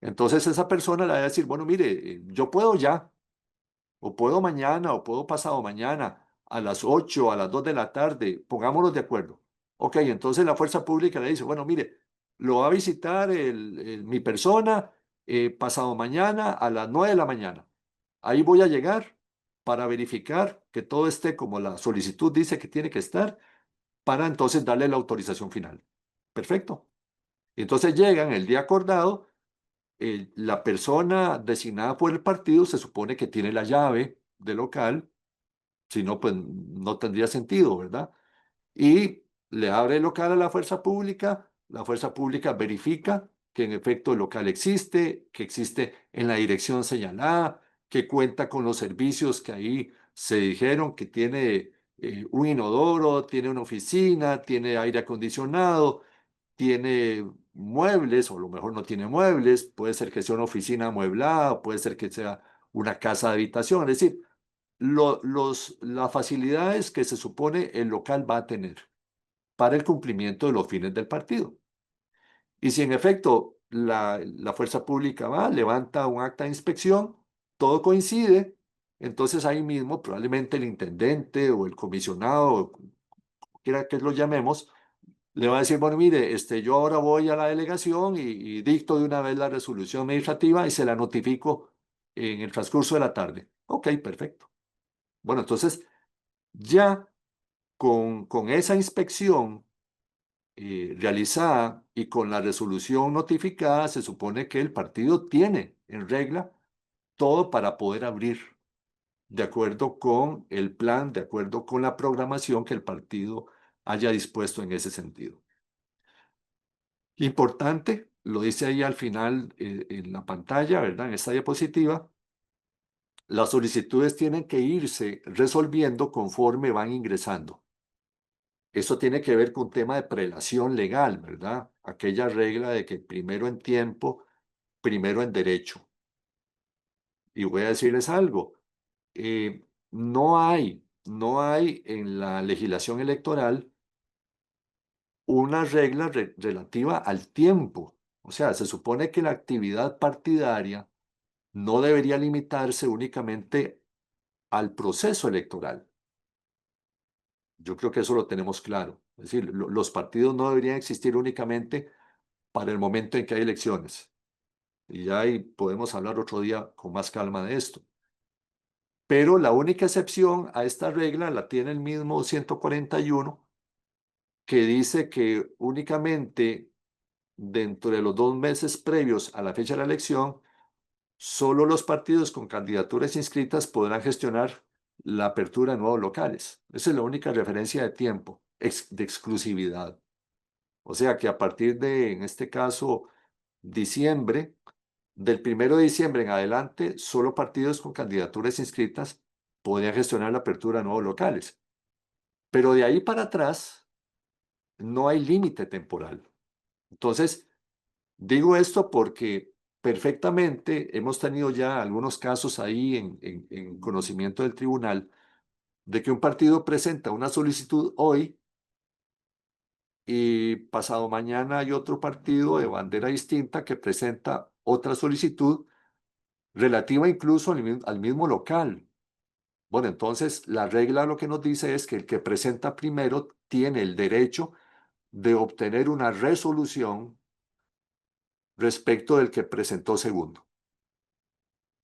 Entonces esa persona le va a decir, bueno, mire, yo puedo ya, o puedo mañana, o puedo pasado mañana, a las 8, a las 2 de la tarde, pongámonos de acuerdo. Ok, entonces la fuerza pública le dice, bueno, mire, lo va a visitar mi persona pasado mañana a las 9 de la mañana. Ahí voy a llegar para verificar que todo esté como la solicitud dice que tiene que estar para entonces darle la autorización final. Perfecto. Entonces llegan el día acordado, la persona designada por el partido se supone que tiene la llave del local, si no, pues no tendría sentido, ¿verdad? Y le abre el local a la fuerza pública verifica que en efecto el local existe, que existe en la dirección señalada, que cuenta con los servicios que ahí se dijeron, que tiene un inodoro, tiene una oficina, tiene aire acondicionado, tiene muebles, o a lo mejor no tiene muebles, puede ser que sea una oficina amueblada, puede ser que sea una casa de habitación, es decir, las facilidades que se supone el local va a tener para el cumplimiento de los fines del partido. Y si en efecto la fuerza pública va, levanta un acta de inspección, todo coincide, entonces ahí mismo probablemente el intendente o el comisionado, quiera que lo llamemos, le va a decir, bueno, mire, yo ahora voy a la delegación y dicto de una vez la resolución administrativa y se la notifico en el transcurso de la tarde. Ok, perfecto. Bueno, entonces ya con esa inspección realizada y con la resolución notificada, se supone que el partido tiene en regla todo para poder abrir de acuerdo con el plan, de acuerdo con la programación que el partido haya dispuesto en ese sentido. Importante, lo dice ahí al final en la pantalla, ¿verdad? En esta diapositiva, las solicitudes tienen que irse resolviendo conforme van ingresando. Eso tiene que ver con tema de prelación legal, ¿verdad? Aquella regla de que primero en tiempo, primero en derecho. Y voy a decirles algo, no hay en la legislación electoral una regla relativa al tiempo. O sea, se supone que la actividad partidaria no debería limitarse únicamente al proceso electoral. Yo creo que eso lo tenemos claro. Es decir, los partidos no deberían existir únicamente para el momento en que hay elecciones. Y ya ahí podemos hablar otro día con más calma de esto. Pero la única excepción a esta regla la tiene el mismo 141, que dice que únicamente dentro de los 2 meses previos a la fecha de la elección, solo los partidos con candidaturas inscritas podrán gestionar la apertura de nuevos locales. Esa es la única referencia de tiempo, de exclusividad. O sea que a partir de, en este caso, diciembre, del 1 de diciembre en adelante, solo partidos con candidaturas inscritas podrían gestionar la apertura de nuevos locales. Pero de ahí para atrás no hay límite temporal. Entonces, digo esto porque perfectamente hemos tenido ya algunos casos ahí en conocimiento del tribunal de que un partido presenta una solicitud hoy y pasado mañana hay otro partido de bandera distinta que presenta otra solicitud relativa incluso al mismo local. Bueno, entonces la regla lo que nos dice es que el que presenta primero tiene el derecho de obtener una resolución respecto del que presentó segundo.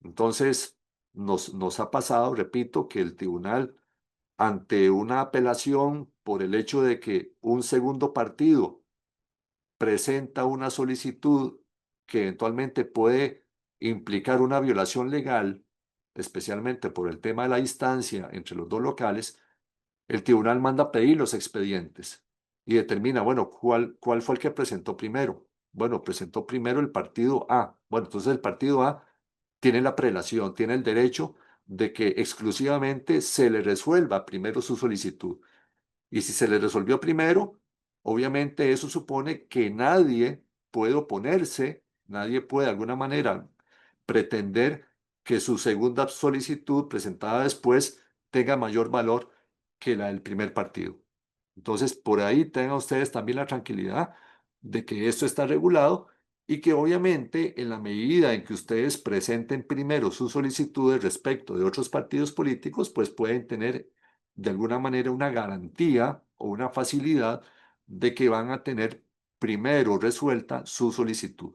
Entonces, nos ha pasado, repito, que el tribunal, ante una apelación por el hecho de que un segundo partido presenta una solicitud que eventualmente puede implicar una violación legal, especialmente por el tema de la distancia entre los dos locales, el tribunal manda a pedir los expedientes y determina, bueno, ¿cuál fue el que presentó primero? Bueno, presentó primero el partido A. Bueno, entonces el partido A tiene la prelación, tiene el derecho de que exclusivamente se le resuelva primero su solicitud. Y si se le resolvió primero, obviamente eso supone que nadie puede oponerse, nadie puede de alguna manera pretender que su segunda solicitud presentada después tenga mayor valor que la del primer partido. Entonces, por ahí tengan ustedes también la tranquilidad de que esto está regulado y que obviamente en la medida en que ustedes presenten primero sus solicitudes respecto de otros partidos políticos, pues pueden tener de alguna manera una garantía o una facilidad de que van a tener primero resuelta su solicitud.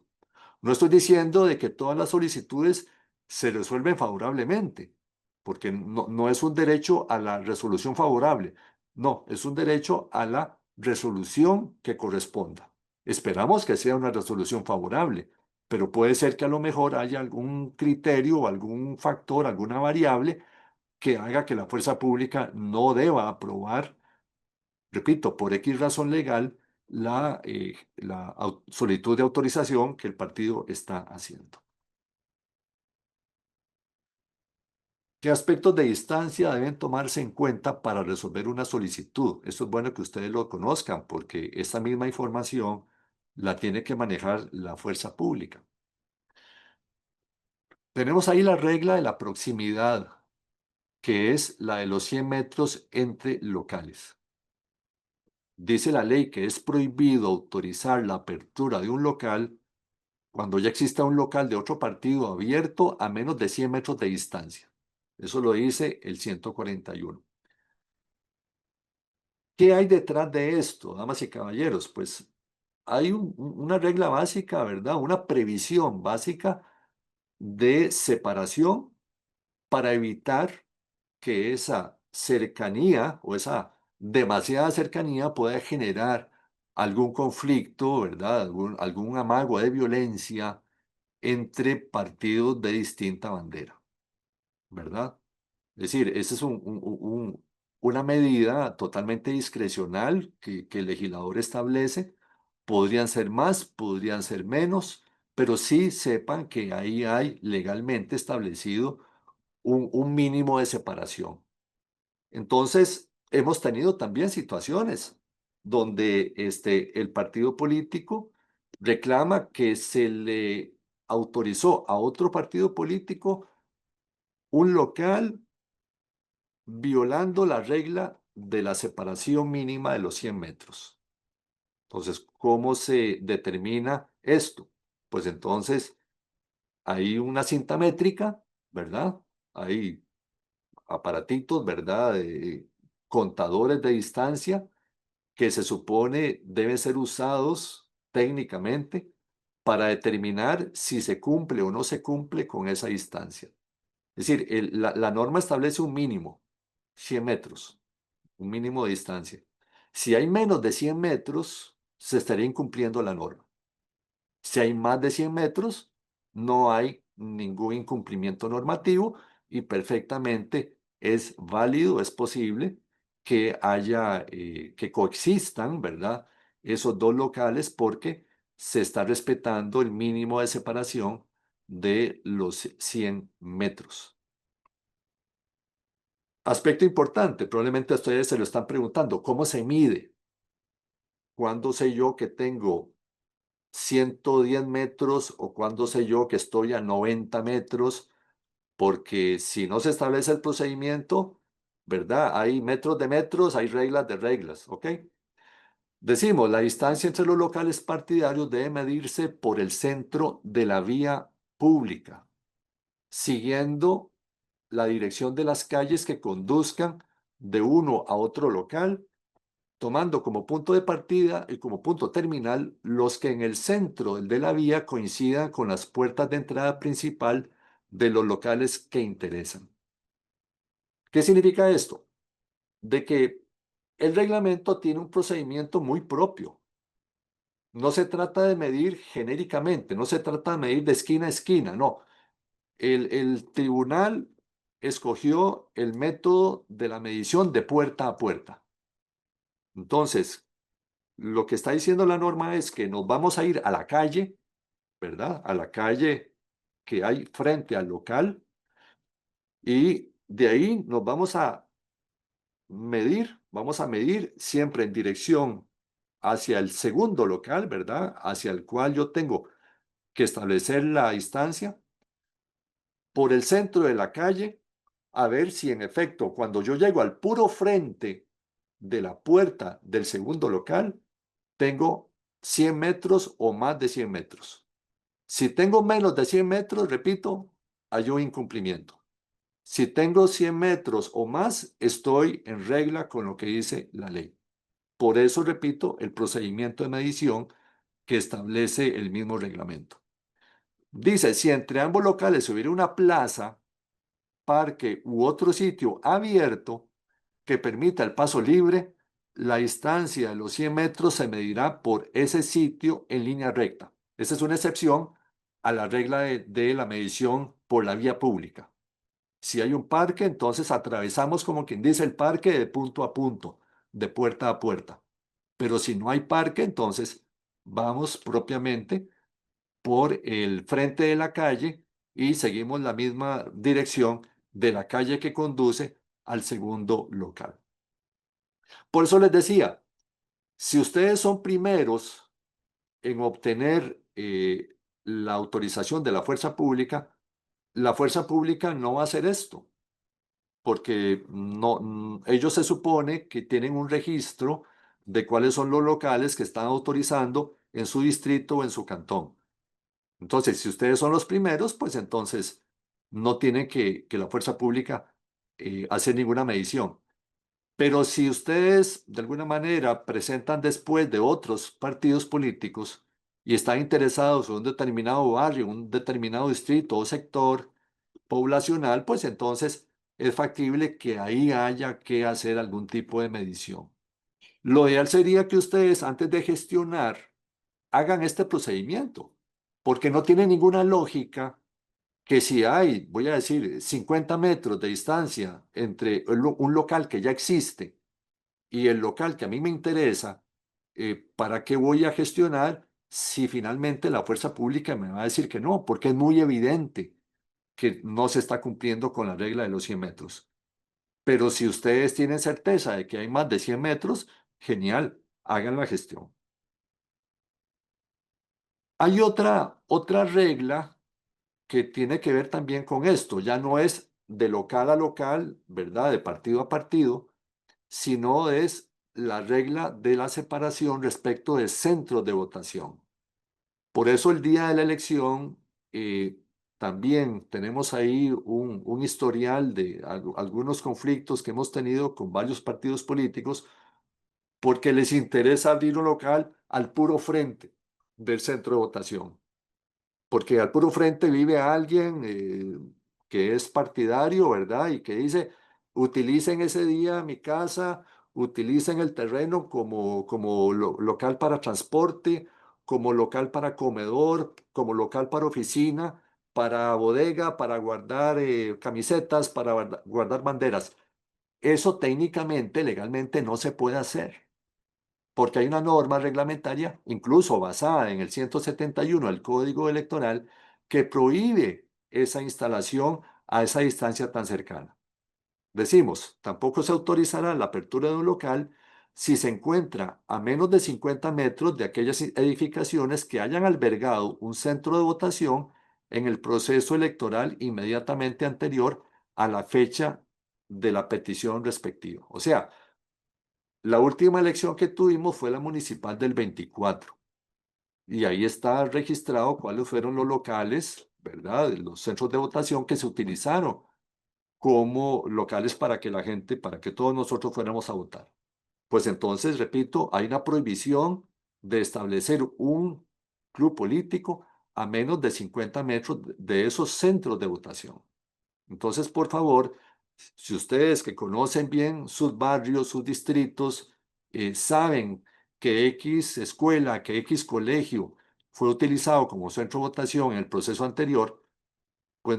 No estoy diciendo de que todas las solicitudes se resuelven favorablemente, porque no es un derecho a la resolución favorable, No, es un derecho a la resolución que corresponda. Esperamos que sea una resolución favorable, pero puede ser que a lo mejor haya algún criterio o algún factor, alguna variable que haga que la fuerza pública no deba aprobar, repito, por X razón legal, la solicitud de autorización que el partido está haciendo. ¿Qué aspectos de distancia deben tomarse en cuenta para resolver una solicitud? Esto es bueno que ustedes lo conozcan porque esta misma información la tiene que manejar la fuerza pública. Tenemos ahí la regla de la proximidad, que es la de los 100 metros entre locales. Dice la ley que es prohibido autorizar la apertura de un local cuando ya exista un local de otro partido abierto a menos de 100 metros de distancia. Eso lo dice el 141. ¿Qué hay detrás de esto, damas y caballeros? Pues hay una regla básica, ¿verdad? Una previsión básica de separación para evitar que esa cercanía o esa demasiada cercanía pueda generar algún conflicto, ¿verdad? Algún amago de violencia entre partidos de distinta bandera, ¿verdad? Es decir, esa es una medida totalmente discrecional que el legislador establece. Podrían ser más, podrían ser menos, pero sí sepan que ahí hay legalmente establecido un mínimo de separación. Entonces, hemos tenido también situaciones donde el partido político reclama que se le autorizó a otro partido político un local violando la regla de la separación mínima de los 100 metros. Entonces, ¿cómo se determina esto? Pues entonces hay una cinta métrica, ¿verdad? Hay aparatitos, ¿verdad? Contadores de distancia que se supone deben ser usados técnicamente para determinar si se cumple o no se cumple con esa distancia. Es decir, la norma establece un mínimo, 100 metros, un mínimo de distancia. Si hay menos de 100 metros, se estaría incumpliendo la norma. Si hay más de 100 metros, no hay ningún incumplimiento normativo y perfectamente es válido, es posible que haya, que coexistan, ¿verdad? Esos dos locales porque se está respetando el mínimo de separación de los 100 metros. Aspecto importante, probablemente a ustedes se lo están preguntando, ¿cómo se mide? ¿Cuándo sé yo que tengo 110 metros o cuándo sé yo que estoy a 90 metros? Porque si no se establece el procedimiento, ¿verdad? Hay metros de metros, hay reglas de reglas, ¿ok? Decimos, la distancia entre los locales partidarios debe medirse por el centro de la vía pública, siguiendo la dirección de las calles que conduzcan de uno a otro local, tomando como punto de partida y como punto terminal los que en el centro de la vía coincidan con las puertas de entrada principal de los locales que interesan. ¿Qué significa esto? De que el reglamento tiene un procedimiento muy propio. No se trata de medir genéricamente, no se trata de medir de esquina a esquina, no. El tribunal escogió el método de la medición de puerta a puerta. Entonces, lo que está diciendo la norma es que nos vamos a ir a la calle, ¿verdad? A la calle que hay frente al local y de ahí nos vamos a medir siempre en dirección hacia el segundo local, ¿verdad? Hacia el cual yo tengo que establecer la distancia por el centro de la calle, a ver si en efecto, cuando yo llego al puro frente de la puerta del segundo local, tengo 100 metros o más de 100 metros. Si tengo menos de 100 metros, repito, hay un incumplimiento. Si tengo 100 metros o más, estoy en regla con lo que dice la ley. Por eso, repito, el procedimiento de medición que establece el mismo reglamento. Dice, si entre ambos locales hubiera una plaza, parque u otro sitio abierto que permita el paso libre, la distancia de los 100 metros se medirá por ese sitio en línea recta. Esa es una excepción a la regla de la medición por la vía pública. Si hay un parque, entonces atravesamos, como quien dice, el parque de punto a punto, de puerta a puerta. Pero si no hay parque, entonces vamos propiamente por el frente de la calle y seguimos la misma dirección de la calle que conduce al segundo local. Por eso les decía, si ustedes son primeros en obtener la autorización de la fuerza pública no va a hacer esto, porque no, ellos se supone que tienen un registro de cuáles son los locales que están autorizando en su distrito o en su cantón. Entonces, si ustedes son los primeros, pues entonces no tienen que la fuerza pública hacer ninguna medición. Pero si ustedes de alguna manera presentan después de otros partidos políticos y están interesados en un determinado barrio, un determinado distrito o sector poblacional, pues entonces es factible que ahí haya que hacer algún tipo de medición. Lo ideal sería que ustedes, antes de gestionar, hagan este procedimiento, porque no tiene ninguna lógica que si hay, voy a decir, 50 metros de distancia entre un local que ya existe y el local que a mí me interesa, ¿para qué voy a gestionar si finalmente la fuerza pública me va a decir que no? Porque es muy evidente que no se está cumpliendo con la regla de los 100 metros. Pero si ustedes tienen certeza de que hay más de 100 metros, genial, hagan la gestión. Hay otra regla que tiene que ver también con esto. Ya no es de local a local, ¿verdad? De partido a partido, sino es la regla de la separación respecto de centros de votación. Por eso el día de la elección también tenemos ahí un historial de algunos conflictos que hemos tenido con varios partidos políticos porque les interesa abrir un local al puro frente del centro de votación porque al puro frente vive alguien que es partidario, ¿verdad? Y que dice, utilicen ese día mi casa, utilicen el terreno como local para transporte, como local para comedor, como local para oficina, para bodega, para guardar camisetas, para guardar banderas. Eso técnicamente, legalmente no se puede hacer porque hay una norma reglamentaria, incluso basada en el 171 del Código Electoral, que prohíbe esa instalación a esa distancia tan cercana. Decimos, tampoco se autorizará la apertura de un local si se encuentra a menos de 50 metros de aquellas edificaciones que hayan albergado un centro de votación en el proceso electoral inmediatamente anterior a la fecha de la petición respectiva. O sea, la última elección que tuvimos fue la municipal del 24 y ahí está registrado cuáles fueron los locales, ¿verdad? Los centros de votación que se utilizaron como locales para que la gente, para que todos nosotros fuéramos a votar. Pues entonces, repito, hay una prohibición de establecer un club político a menos de 50 metros de esos centros de votación. Entonces, por favor, si ustedes que conocen bien sus barrios, sus distritos, saben que X escuela, que X colegio fue utilizado como centro de votación en el proceso anterior, pues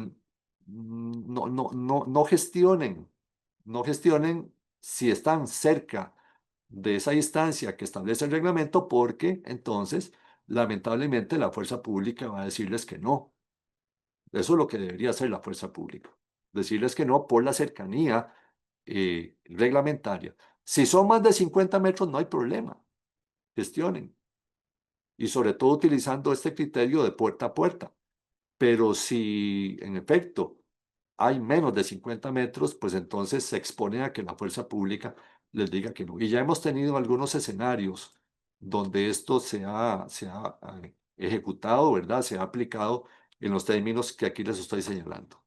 no gestionen, no gestionen si están cerca de esa distancia que establece el reglamento, porque entonces, lamentablemente, la fuerza pública va a decirles que no. Eso es lo que debería hacer la fuerza pública. Decirles que no por la cercanía reglamentaria. Si son más de 50 metros, no hay problema. Gestionen. Y sobre todo utilizando este criterio de puerta a puerta. Pero si en efecto hay menos de 50 metros, pues entonces se expone a que la fuerza pública les diga que no. Y ya hemos tenido algunos escenarios donde esto se ha ejecutado, ¿verdad? Se ha aplicado en los términos que aquí les estoy señalando.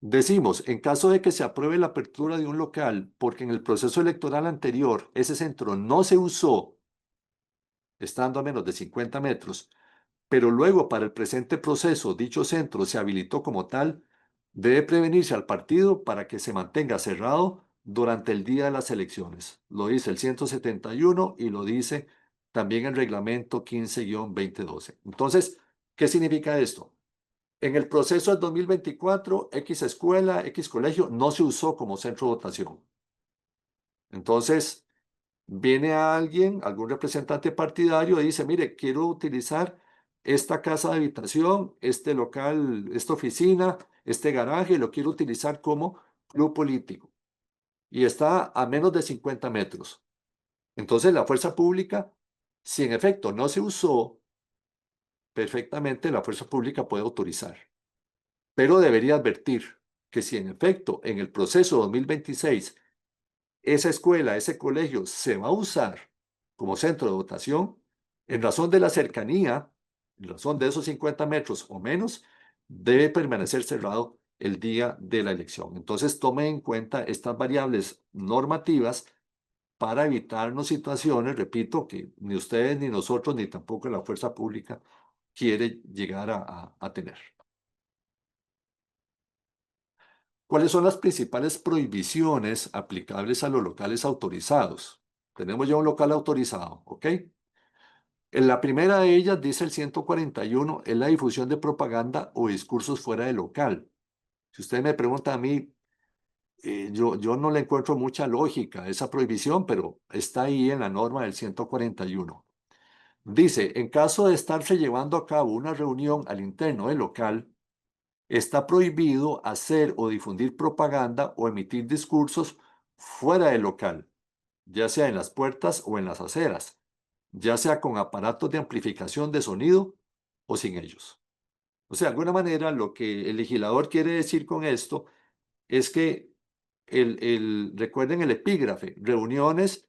Decimos, en caso de que se apruebe la apertura de un local, porque en el proceso electoral anterior ese centro no se usó, estando a menos de 50 metros, pero luego para el presente proceso dicho centro se habilitó como tal, Debe prevenirse al partido para que se mantenga cerrado durante el día de las elecciones. Lo dice el 171 y lo dice también el reglamento 15-2012. Entonces, ¿qué significa esto? En el proceso del 2024, X escuela, X colegio no se usó como centro de votación. Entonces, viene alguien, algún representante partidario y dice, mire, quiero utilizar esta casa de habitación, este local, esta oficina, este garaje, lo quiero utilizar como club político. Y está a menos de 50 metros. Entonces, la fuerza pública, si en efecto no se usó, perfectamente la fuerza pública puede autorizar. Pero debería advertir que si en efecto en el proceso 2026 esa escuela, ese colegio se va a usar como centro de votación, en razón de la cercanía, en razón de esos 50 metros o menos, debe permanecer cerrado el día de la elección. Entonces, tome en cuenta estas variables normativas para evitarnos situaciones, repito, que ni ustedes, ni nosotros, ni tampoco la fuerza pública quiere llegar a tener. ¿Cuáles son las principales prohibiciones aplicables a los locales autorizados? Tenemos ya un local autorizado, ¿ok? En la primera de ellas, dice el 141, es la difusión de propaganda o discursos fuera del local. Si usted me pregunta a mí, yo no le encuentro mucha lógica a esa prohibición, pero está ahí en la norma del 141. Dice, en caso de estarse llevando a cabo una reunión al interno del local, está prohibido hacer o difundir propaganda o emitir discursos fuera del local, ya sea en las puertas o en las aceras, ya sea con aparatos de amplificación de sonido o sin ellos. O sea, de alguna manera lo que el legislador quiere decir con esto es que recuerden el epígrafe, reuniones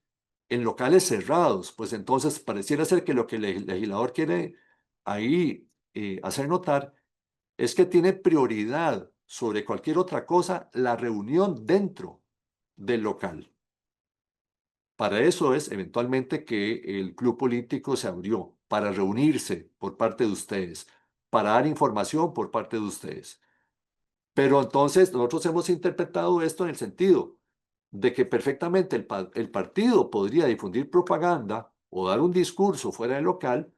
en locales cerrados, pues entonces pareciera ser que lo que el legislador quiere ahí hacer notar es que tiene prioridad sobre cualquier otra cosa la reunión dentro del local. Para eso es eventualmente que el club político se abrió, para reunirse por parte de ustedes, para dar información por parte de ustedes. Pero entonces nosotros hemos interpretado esto en el sentido de que perfectamente el partido podría difundir propaganda o dar un discurso fuera del local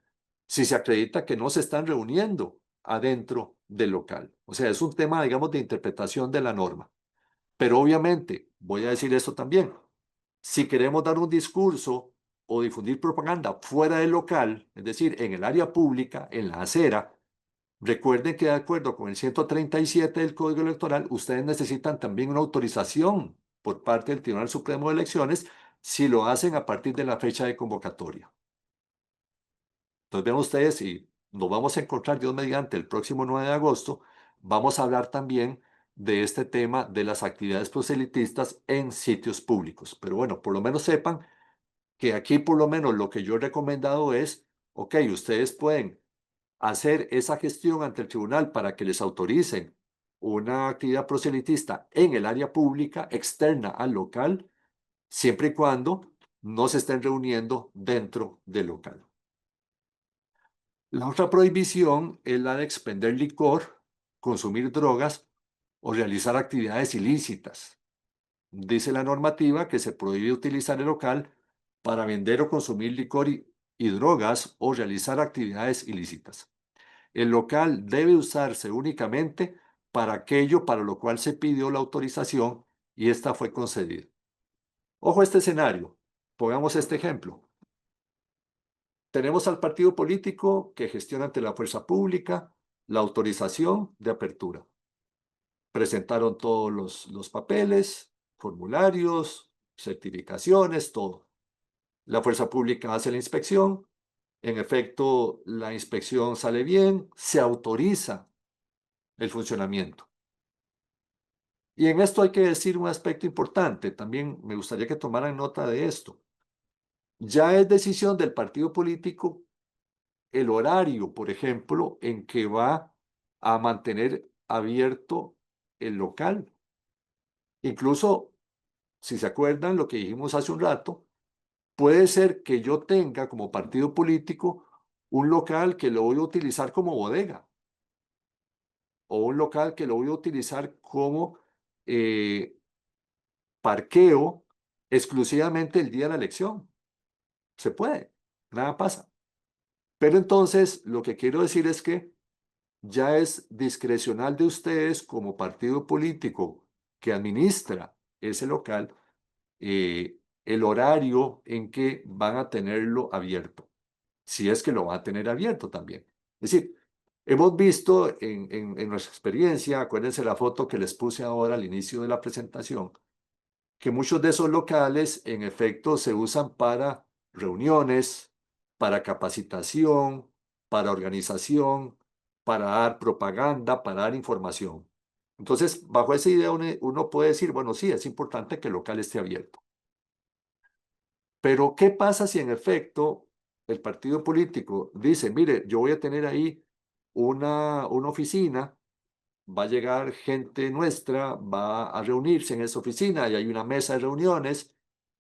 si se acredita que no se están reuniendo adentro del local. O sea, es un tema, digamos, de interpretación de la norma. Pero obviamente, voy a decir esto también, si queremos dar un discurso o difundir propaganda fuera del local, es decir, en el área pública, en la acera, recuerden que de acuerdo con el 137 del Código Electoral, ustedes necesitan también una autorización por parte del Tribunal Supremo de Elecciones si lo hacen a partir de la fecha de convocatoria. Entonces vean ustedes y nos vamos a encontrar, Dios mediante, el próximo 9 de agosto. Vamos a hablar también de este tema de las actividades proselitistas en sitios públicos. Pero bueno, por lo menos sepan que aquí por lo menos lo que yo he recomendado es, ok, ustedes pueden hacer esa gestión ante el tribunal para que les autoricen una actividad proselitista en el área pública externa al local, siempre y cuando no se estén reuniendo dentro del local. La otra prohibición es la de expender licor, consumir drogas o realizar actividades ilícitas. Dice la normativa que se prohíbe utilizar el local para vender o consumir licor y drogas o realizar actividades ilícitas. El local debe usarse únicamente para aquello para lo cual se pidió la autorización y esta fue concedida. Ojo a este escenario. Pongamos este ejemplo. Tenemos al partido político que gestiona ante la fuerza pública la autorización de apertura. Presentaron todos los papeles, formularios, certificaciones, todo. La fuerza pública hace la inspección. En efecto, la inspección sale bien, se autoriza el funcionamiento. Y en esto hay que decir un aspecto importante, también me gustaría que tomaran nota de esto. Ya es decisión del partido político el horario, por ejemplo, en que va a mantener abierto el local. Incluso, si se acuerdan lo que dijimos hace un rato, puede ser que yo tenga como partido político un local que lo voy a utilizar como bodega. o un local que lo voy a utilizar como parqueo exclusivamente el día de la elección. Se puede, nada pasa. Pero entonces lo que quiero decir es que ya es discrecional de ustedes como partido político que administra ese local, el horario en que van a tenerlo abierto, si es que lo van a tener abierto también. Es decir, hemos visto en nuestra experiencia, acuérdense la foto que les puse ahora al inicio de la presentación, que muchos de esos locales en efecto se usan para reuniones, para capacitación, para organización, para dar propaganda, para dar información. Entonces, bajo esa idea uno puede decir, bueno, sí, es importante que el local esté abierto. Pero, ¿qué pasa si en efecto el partido político dice, mire, yo voy a tener ahí una oficina, va a llegar gente nuestra, va a reunirse en esa oficina y hay una mesa de reuniones,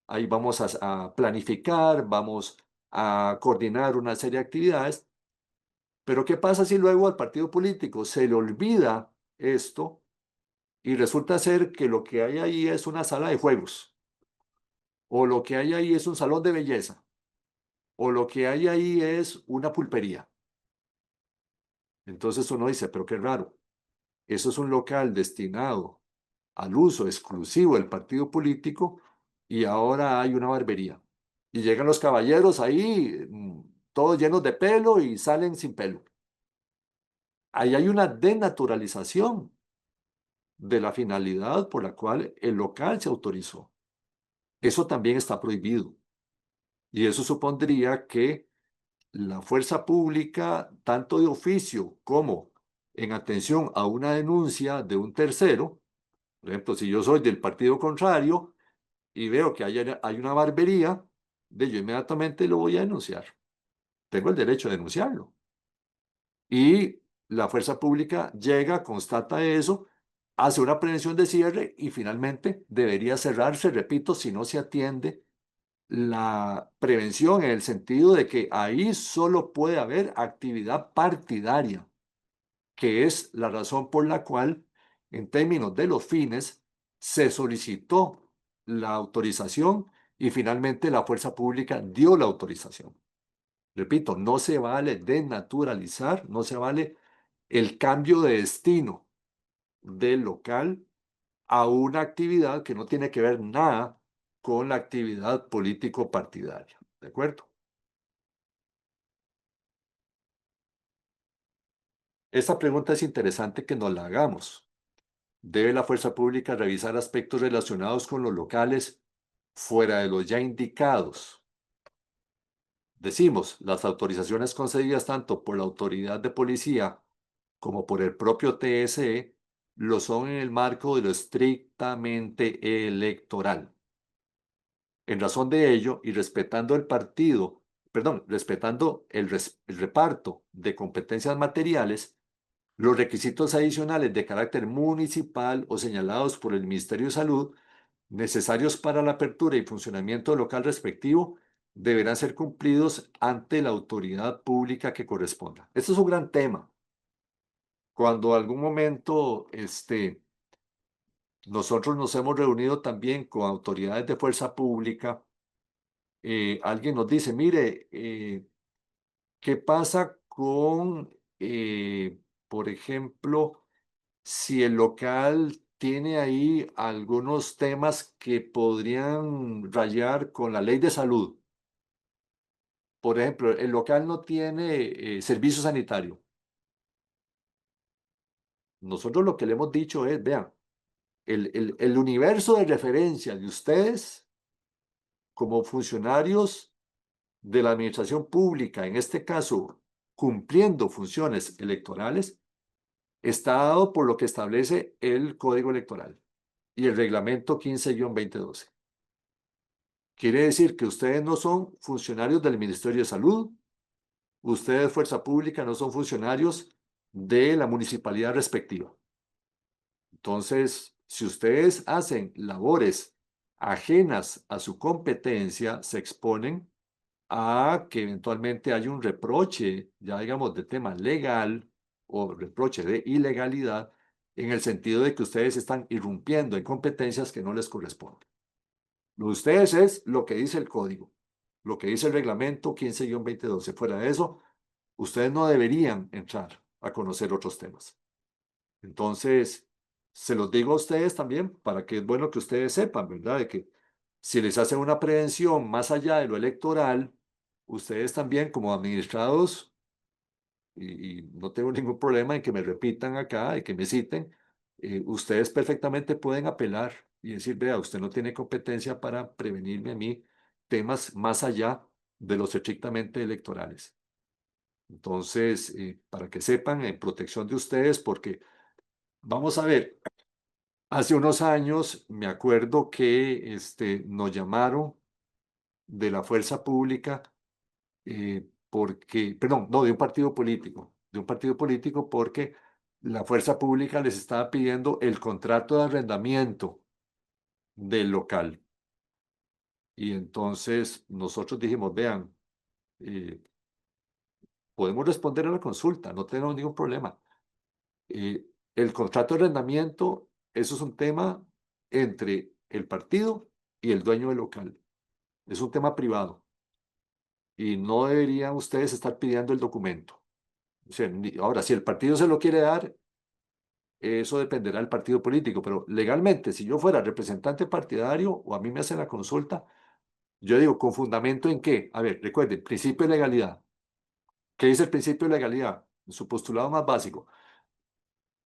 ahí vamos a planificar, vamos a coordinar una serie de actividades, pero ¿qué pasa si luego al partido político se le olvida esto y resulta ser que lo que hay ahí es una sala de juegos, o lo que hay ahí es un salón de belleza, o lo que hay ahí es una pulpería? Entonces uno dice, pero qué raro, eso es un local destinado al uso exclusivo del partido político y ahora hay una barbería. Y llegan los caballeros ahí, todos llenos de pelo y salen sin pelo. Ahí hay una denaturalización de la finalidad por la cual el local se autorizó. Eso también está prohibido. Y eso supondría que la fuerza pública, tanto de oficio como en atención a una denuncia de un tercero, por ejemplo, si yo soy del partido contrario y veo que hay una barbería, yo inmediatamente lo voy a denunciar. Tengo el derecho a denunciarlo. Y la fuerza pública llega, constata eso, hace una prevención de cierre y finalmente debería cerrarse, repito, si no se atiende la prevención en el sentido de que ahí solo puede haber actividad partidaria, que es la razón por la cual, en términos de los fines, se solicitó la autorización y finalmente la fuerza pública dio la autorización. Repito, no se vale desnaturalizar, no se vale el cambio de destino del local a una actividad que no tiene que ver nada con la actividad político-partidaria. ¿De acuerdo? Esta pregunta es interesante que nos la hagamos. ¿Debe la fuerza pública revisar aspectos relacionados con los locales fuera de los ya indicados? Decimos, las autorizaciones concedidas tanto por la autoridad de policía como por el propio TSE lo son en el marco de lo estrictamente electoral. En razón de ello y respetando el partido, perdón, respetando el reparto de competencias materiales, los requisitos adicionales de carácter municipal o señalados por el Ministerio de Salud necesarios para la apertura y funcionamiento del local respectivo deberán ser cumplidos ante la autoridad pública que corresponda. Esto es un gran tema. Cuando algún momento nosotros nos hemos reunido también con autoridades de fuerza pública, alguien nos dice, mire, ¿qué pasa con, por ejemplo, si el local tiene ahí algunos temas que podrían rayar con la ley de salud? Por ejemplo, el local no tiene servicio sanitario. Nosotros lo que le hemos dicho es, vean, el universo de referencia de ustedes como funcionarios de la administración pública, en este caso, cumpliendo funciones electorales, está dado por lo que establece el Código Electoral y el Reglamento 15-2012. Quiere decir que ustedes no son funcionarios del Ministerio de Salud, ustedes, Fuerza Pública, no son funcionarios de la municipalidad respectiva. Entonces, si ustedes hacen labores ajenas a su competencia, se exponen a que eventualmente haya un reproche, ya digamos, de tema legal o reproche de ilegalidad en el sentido de que ustedes están irrumpiendo en competencias que no les corresponden. Lo de ustedes es lo que dice el código, lo que dice el reglamento 15-2012. Fuera de eso, ustedes no deberían entrar a conocer otros temas. Entonces, se los digo a ustedes también para que es bueno que ustedes sepan, ¿verdad? De que si les hacen una prevención más allá de lo electoral, ustedes también como administrados, y no tengo ningún problema en que me repitan acá y que me citen, ustedes perfectamente pueden apelar y decir, vea, usted no tiene competencia para prevenirme a mí temas más allá de los estrictamente electorales. Entonces, para que sepan, en protección de ustedes, porque vamos a ver, hace unos años me acuerdo que nos llamaron de la fuerza pública porque, perdón, no, de un partido político porque la fuerza pública les estaba pidiendo el contrato de arrendamiento del local. Y entonces nosotros dijimos, vean, eh, podemos responder a la consulta, no tenemos ningún problema. El contrato de arrendamiento, eso es un tema entre el partido y el dueño del local. Es un tema privado y no deberían ustedes estar pidiendo el documento. O sea, ahora, si el partido se lo quiere dar, eso dependerá del partido político, pero legalmente, si yo fuera representante partidario o a mí me hacen la consulta, yo digo, ¿con fundamento en qué? A ver, recuerden, principio de legalidad. ¿Qué dice el principio de legalidad? En su postulado más básico.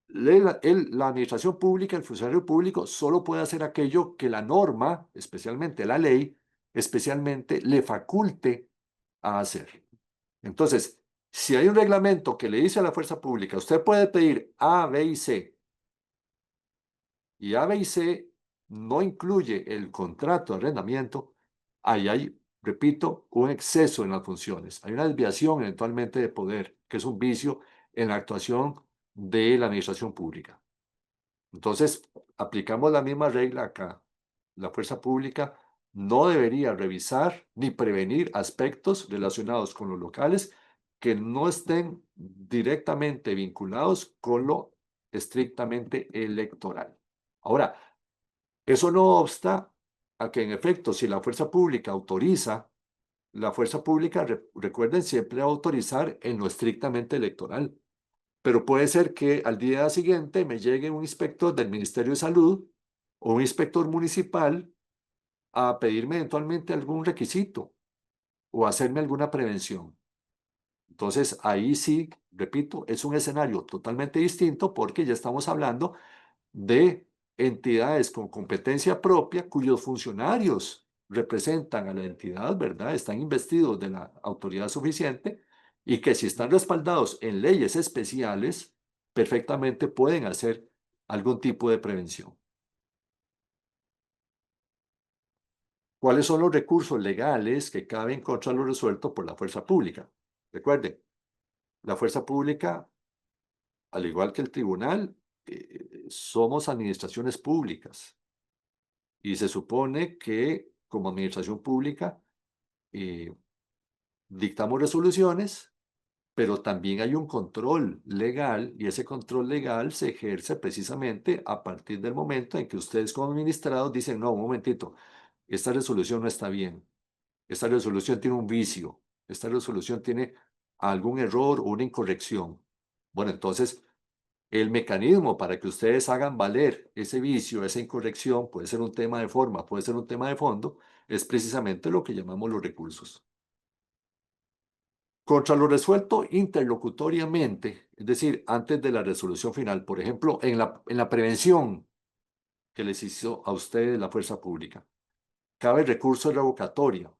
La administración pública, el funcionario público, solo puede hacer aquello que la norma, especialmente la ley, especialmente le faculte a hacer. Entonces, si hay un reglamento que le dice a la fuerza pública, usted puede pedir A, B y C, y A, B y C no incluye el contrato de arrendamiento, ahí hay, repito, un exceso en las funciones. Hay una desviación eventualmente de poder, que es un vicio en la actuación de la administración pública. Entonces, aplicamos la misma regla acá. La fuerza pública no debería revisar ni prevenir aspectos relacionados con los locales que no estén directamente vinculados con lo estrictamente electoral. Ahora, eso no obsta a que en efecto, si la fuerza pública autoriza, la fuerza pública, recuerden, siempre va a autorizar en lo estrictamente electoral. Pero puede ser que al día siguiente me llegue un inspector del Ministerio de Salud o un inspector municipal a pedirme eventualmente algún requisito o hacerme alguna prevención. Entonces, ahí sí, repito, es un escenario totalmente distinto porque ya estamos hablando de entidades con competencia propia cuyos funcionarios representan a la entidad, ¿verdad? Están investidos de la autoridad suficiente y que si están respaldados en leyes especiales, perfectamente pueden hacer algún tipo de prevención. ¿Cuáles son los recursos legales que caben contra lo resuelto por la fuerza pública? Recuerden, la fuerza pública, al igual que el tribunal, somos administraciones públicas. Y se supone que como administración pública eh, dictamos resoluciones, pero también hay un control legal y ese control legal se ejerce precisamente a partir del momento en que ustedes como administrados dicen, no, un momentito, esta resolución no está bien, esta resolución tiene un vicio, esta resolución tiene algún error o una incorrección. Bueno, entonces el mecanismo para que ustedes hagan valer ese vicio, esa incorrección, puede ser un tema de forma, puede ser un tema de fondo, es precisamente lo que llamamos los recursos. Contra lo resuelto interlocutoriamente, es decir, antes de la resolución final, por ejemplo, en la prevención que les hizo a ustedes la fuerza pública, cabe el recurso de revocatoria,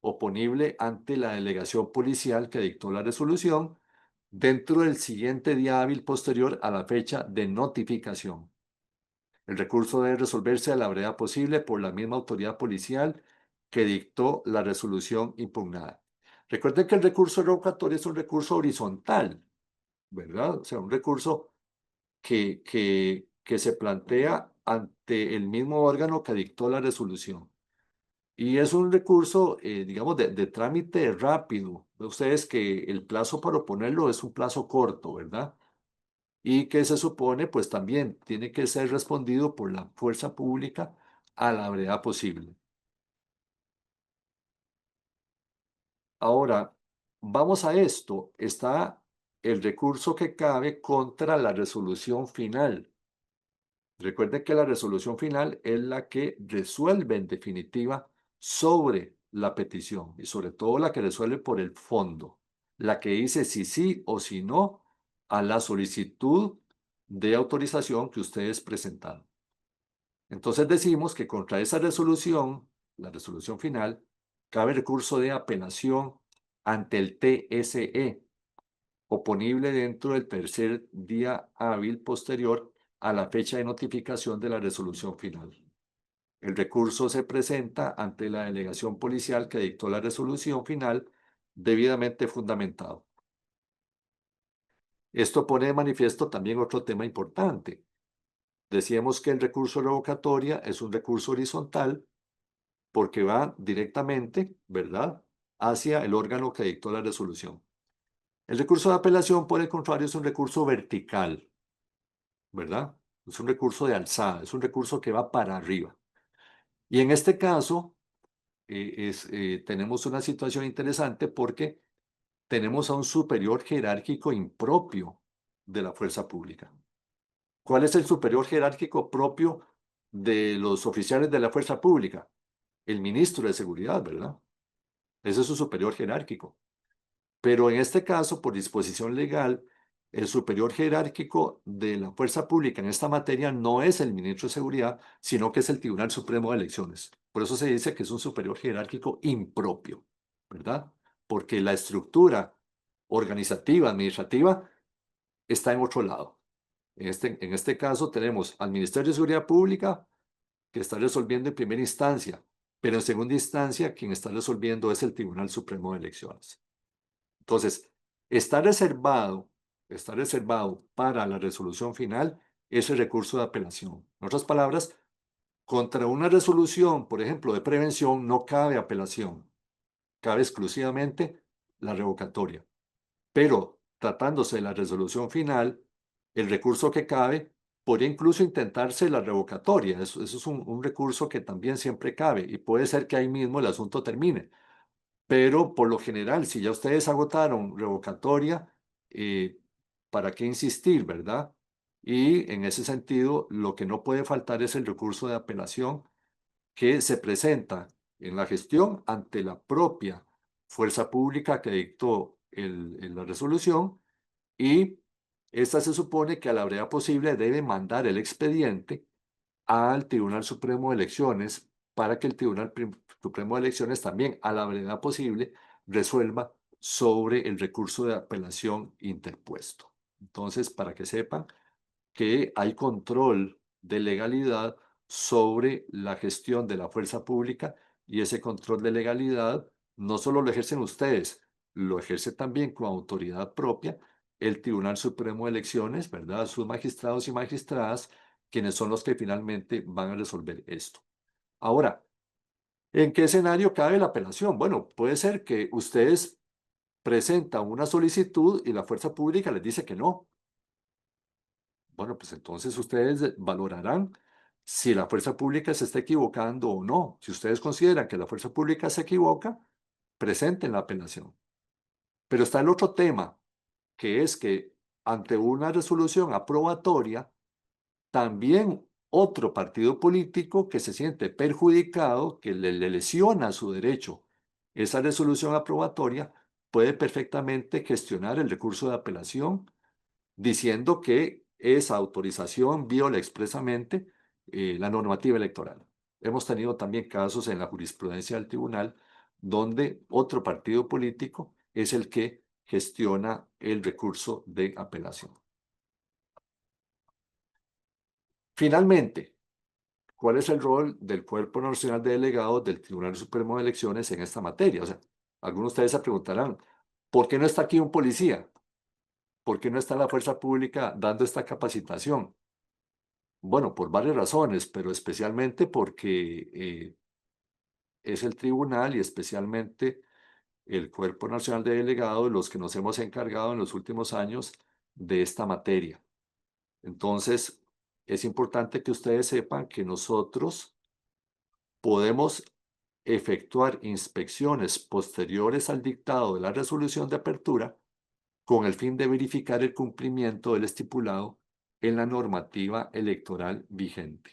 oponible ante la delegación policial que dictó la resolución dentro del siguiente día hábil posterior a la fecha de notificación. El recurso debe resolverse a la brevedad posible por la misma autoridad policial que dictó la resolución impugnada. Recuerden que el recurso revocatorio es un recurso horizontal, ¿verdad? O sea, un recurso que se plantea ante el mismo órgano que dictó la resolución. Y es un recurso, digamos, de trámite rápido. Ve ustedes que el plazo para oponerlo es un plazo corto, ¿verdad? Y que se supone, pues también tiene que ser respondido por la fuerza pública a la brevedad posible. Ahora, vamos a esto. Está el recurso que cabe contra la resolución final. Recuerden que la resolución final es la que resuelve en definitiva sobre la petición y sobre todo la que resuelve por el fondo, la que dice si sí o si no a la solicitud de autorización que ustedes presentaron. Entonces decimos que contra esa resolución, la resolución final, cabe recurso de apelación ante el TSE, oponible dentro del tercer día hábil posterior a la fecha de notificación de la resolución final. El recurso se presenta ante la delegación policial que dictó la resolución final debidamente fundamentado. Esto pone de manifiesto también otro tema importante. Decíamos que el recurso revocatoria es un recurso horizontal porque va directamente, ¿verdad?, hacia el órgano que dictó la resolución. El recurso de apelación, por el contrario, es un recurso vertical, ¿verdad? Es un recurso de alzada, es un recurso que va para arriba. Y en este caso, tenemos una situación interesante porque tenemos a un superior jerárquico impropio de la fuerza pública. ¿Cuál es el superior jerárquico propio de los oficiales de la fuerza pública? El ministro de Seguridad, ¿verdad? Ese es su superior jerárquico. Pero en este caso, por disposición legal, el superior jerárquico de la fuerza pública en esta materia no es el ministro de Seguridad, sino que es el Tribunal Supremo de Elecciones. Por eso se dice que es un superior jerárquico impropio, ¿verdad? Porque la estructura organizativa, administrativa, está en otro lado. En este caso tenemos al Ministerio de Seguridad Pública, que está resolviendo en primera instancia, pero en segunda instancia quien está resolviendo es el Tribunal Supremo de Elecciones. Entonces, está reservado, está reservado para la resolución final ese recurso de apelación. En otras palabras, contra una resolución, por ejemplo, de prevención, no cabe apelación, cabe exclusivamente la revocatoria. Pero tratándose de la resolución final, el recurso que cabe podría incluso intentarse la revocatoria. Eso es un recurso que también siempre cabe y puede ser que ahí mismo el asunto termine. Pero por lo general, si ya ustedes agotaron revocatoria, eh, ¿para qué insistir, verdad? Y en ese sentido, lo que no puede faltar es el recurso de apelación que se presenta en la gestión ante la propia fuerza pública que dictó la resolución y esta se supone que a la brevedad posible debe mandar el expediente al Tribunal Supremo de Elecciones para que el Tribunal Supremo de Elecciones también, a la brevedad posible, resuelva sobre el recurso de apelación interpuesto. Entonces, para que sepan que hay control de legalidad sobre la gestión de la fuerza pública y ese control de legalidad no solo lo ejercen ustedes, lo ejerce también con autoridad propia el Tribunal Supremo de Elecciones, ¿verdad? Sus magistrados y magistradas, quienes son los que finalmente van a resolver esto. Ahora, ¿en qué escenario cabe la apelación? Bueno, puede ser que ustedes presentan una solicitud y la fuerza pública les dice que no. Bueno, pues entonces ustedes valorarán si la fuerza pública se está equivocando o no. Si ustedes consideran que la fuerza pública se equivoca, presenten la apelación. Pero está el otro tema, que es que ante una resolución aprobatoria, también otro partido político que se siente perjudicado, que le lesiona su derecho esa resolución aprobatoria, puede perfectamente gestionar el recurso de apelación diciendo que esa autorización viola expresamente la normativa electoral. Hemos tenido también casos en la jurisprudencia del tribunal donde otro partido político es el que gestiona el recurso de apelación. Finalmente, ¿cuál es el rol del Cuerpo Nacional de Delegados del Tribunal Supremo de Elecciones en esta materia? O sea, algunos de ustedes se preguntarán, ¿por qué no está aquí un policía? ¿Por qué no está la fuerza pública dando esta capacitación? Bueno, por varias razones, pero especialmente porque es el tribunal y especialmente el Cuerpo Nacional de Delegados los que nos hemos encargado en los últimos años de esta materia. Entonces, es importante que ustedes sepan que nosotros podemos efectuar inspecciones posteriores al dictado de la resolución de apertura con el fin de verificar el cumplimiento del estipulado en la normativa electoral vigente.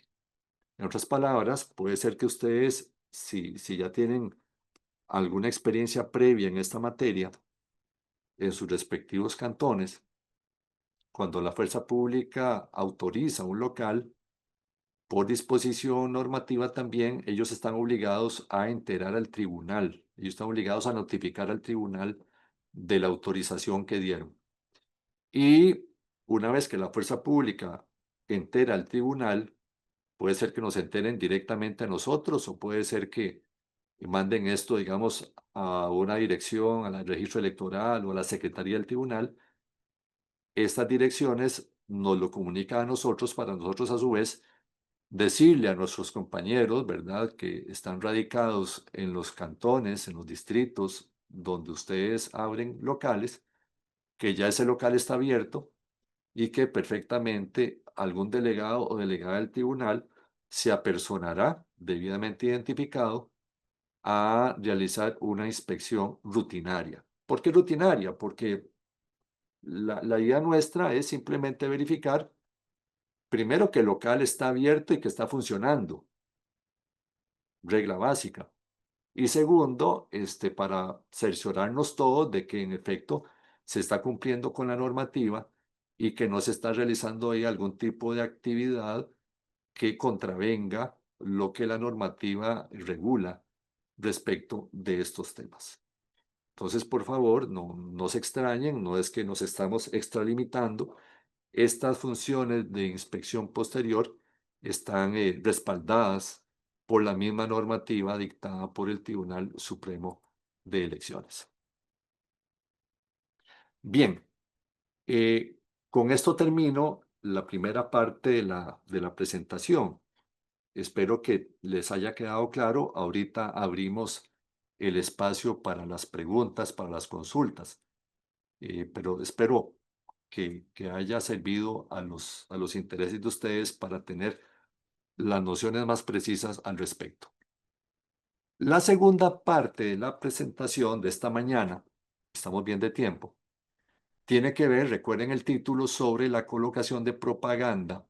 En otras palabras, puede ser que ustedes, si ya tienen alguna experiencia previa en esta materia, en sus respectivos cantones, cuando la fuerza pública autoriza un local, por disposición normativa también, ellos están obligados a enterar al tribunal, ellos están obligados a notificar al tribunal de la autorización que dieron. Y una vez que la fuerza pública entera al tribunal, puede ser que nos enteren directamente a nosotros o puede ser que manden esto, digamos, a una dirección, al registro electoral o a la secretaría del tribunal. Estas direcciones nos lo comunican a nosotros para nosotros a su vez decirle a nuestros compañeros, ¿verdad?, que están radicados en los cantones, en los distritos donde ustedes abren locales, que ya ese local está abierto y que perfectamente algún delegado o delegada del tribunal se apersonará debidamente identificado a realizar una inspección rutinaria. ¿Por qué rutinaria? Porque la idea nuestra es simplemente verificar, primero, que el local está abierto y que está funcionando, regla básica. Y segundo, para cerciorarnos todos de que en efecto se está cumpliendo con la normativa y que no se está realizando ahí algún tipo de actividad que contravenga lo que la normativa regula respecto de estos temas. Entonces, por favor, no se extrañen, no es que nos estamos extralimitando. Estas funciones de inspección posterior están respaldadas por la misma normativa dictada por el Tribunal Supremo de Elecciones. Bien, eh, con esto termino la primera parte de la presentación. Espero que les haya quedado claro. Ahorita abrimos el espacio para las preguntas, para las consultas, pero espero que haya servido a los intereses de ustedes para tener las nociones más precisas al respecto. La segunda parte de la presentación de esta mañana, estamos bien de tiempo, tiene que ver, recuerden el título, sobre la colocación de propaganda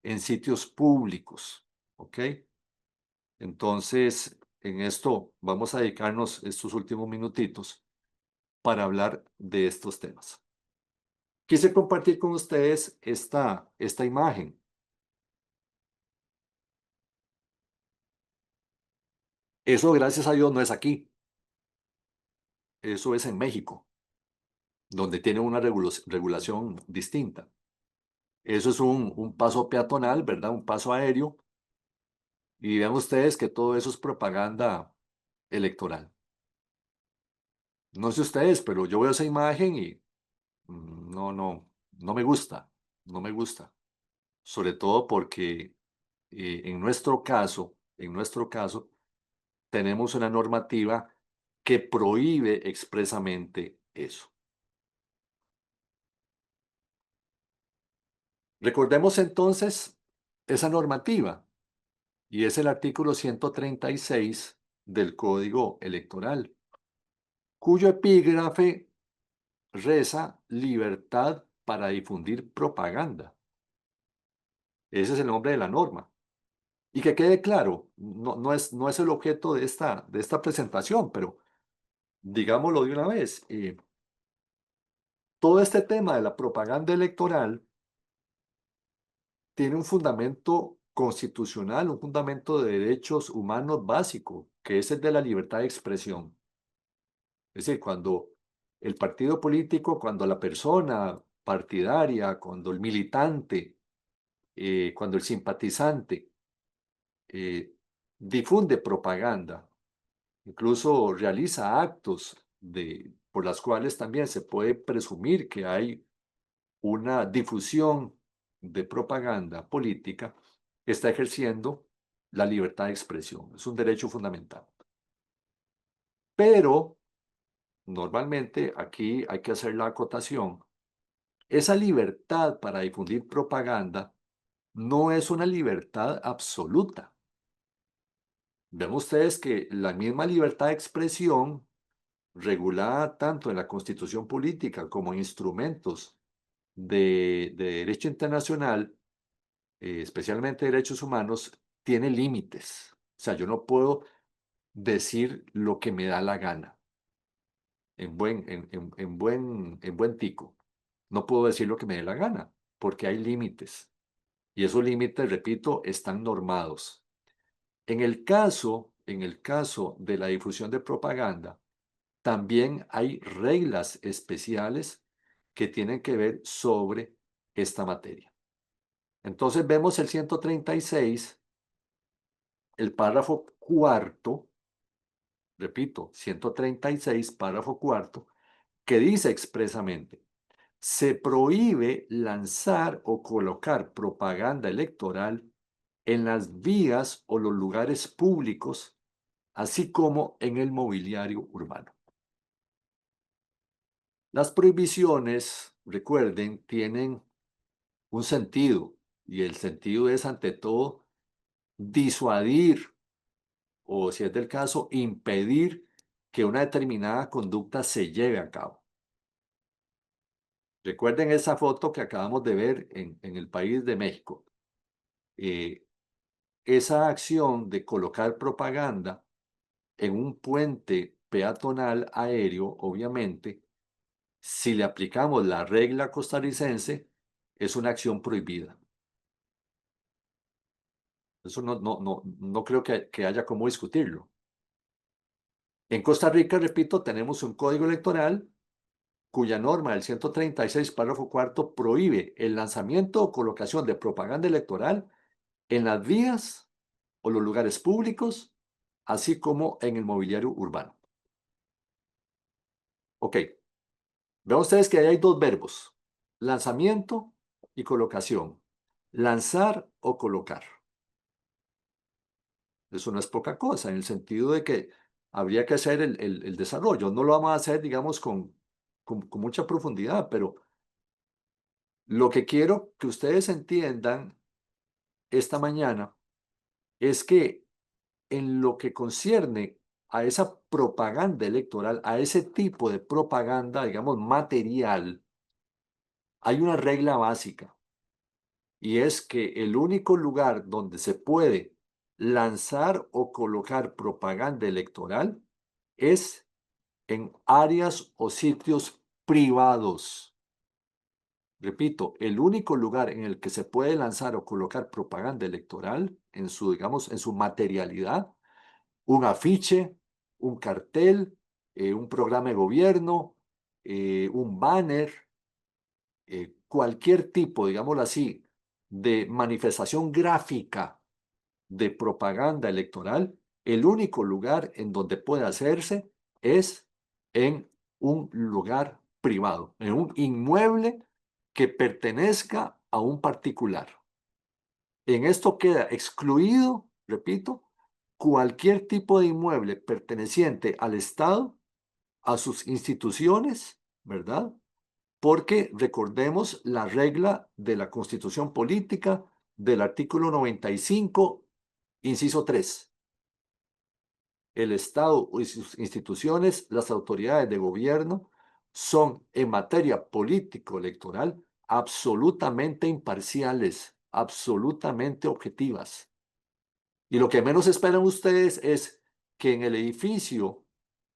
en sitios públicos, ¿ok? Entonces, en esto vamos a dedicarnos estos últimos minutitos para hablar de estos temas. Quise compartir con ustedes esta imagen. Eso, gracias a Dios, no es aquí. Eso es en México, donde tiene una regulación distinta. Eso es un paso peatonal, ¿verdad? Un paso aéreo. Y vean ustedes que todo eso es propaganda electoral. No sé ustedes, pero yo veo esa imagen y no me gusta, no me gusta. Sobre todo porque en nuestro caso, tenemos una normativa que prohíbe expresamente eso. Recordemos entonces esa normativa, y es el artículo 136 del Código Electoral, cuyo epígrafe reza libertad para difundir propaganda. Ese es el nombre de la norma. Y que quede claro, no es el objeto de esta presentación, pero digámoslo de una vez, todo este tema de la propaganda electoral tiene un fundamento constitucional, un fundamento de derechos humanos básico, que es el de la libertad de expresión. Es decir, cuando el partido político, cuando la persona partidaria, cuando el militante, cuando el simpatizante difunde propaganda, incluso realiza actos por las cuales también se puede presumir que hay una difusión de propaganda política, está ejerciendo la libertad de expresión. Es un derecho fundamental. Pero normalmente aquí hay que hacer la acotación. Esa libertad para difundir propaganda no es una libertad absoluta. Ven ustedes que la misma libertad de expresión, regulada tanto en la Constitución política como en instrumentos de derecho internacional, especialmente derechos humanos, tiene límites. O sea, yo no puedo decir lo que me da la gana, en buen tico. No puedo decir lo que me dé la gana, porque hay límites. Y esos límites, repito, están normados. En el caso de la difusión de propaganda, también hay reglas especiales que tienen que ver sobre esta materia. Entonces vemos el 136, el párrafo cuarto, repito, 136, párrafo cuarto, que dice expresamente: se prohíbe lanzar o colocar propaganda electoral en las vías o los lugares públicos, así como en el mobiliario urbano. Las prohibiciones, recuerden, tienen un sentido, y el sentido es, ante todo, disuadir o, si es del caso, impedir que una determinada conducta se lleve a cabo. Recuerden esa foto que acabamos de ver en el país de México. Eh, esa acción de colocar propaganda en un puente peatonal aéreo, obviamente, si le aplicamos la regla costarricense, es una acción prohibida. Eso no creo que haya cómo discutirlo. En Costa Rica, repito, tenemos un código electoral cuya norma del 136, párrafo cuarto, prohíbe el lanzamiento o colocación de propaganda electoral en las vías o los lugares públicos, así como en el mobiliario urbano. Ok, vean ustedes que ahí hay dos verbos: lanzamiento y colocación. Lanzar o colocar. Eso no es poca cosa, en el sentido de que habría que hacer el desarrollo. No lo vamos a hacer, digamos, con mucha profundidad, pero lo que quiero que ustedes entiendan esta mañana es que en lo que concierne a esa propaganda electoral, a ese tipo de propaganda, digamos, material, hay una regla básica, y es que el único lugar donde se puede lanzar o colocar propaganda electoral es en áreas o sitios privados. Repito, el único lugar en el que se puede lanzar o colocar propaganda electoral en su, digamos, en su materialidad, un afiche, un cartel, un programa de gobierno, un banner, cualquier tipo, digámoslo así, de manifestación gráfica de propaganda electoral, el único lugar en donde puede hacerse es en un lugar privado, en un inmueble que pertenezca a un particular. En esto queda excluido, repito, cualquier tipo de inmueble perteneciente al Estado, a sus instituciones, ¿verdad? Porque recordemos la regla de la Constitución Política del artículo 95, inciso 3. El Estado y sus instituciones, las autoridades de gobierno, son en materia político-electoral absolutamente imparciales, absolutamente objetivas. Y lo que menos esperan ustedes es que en el edificio,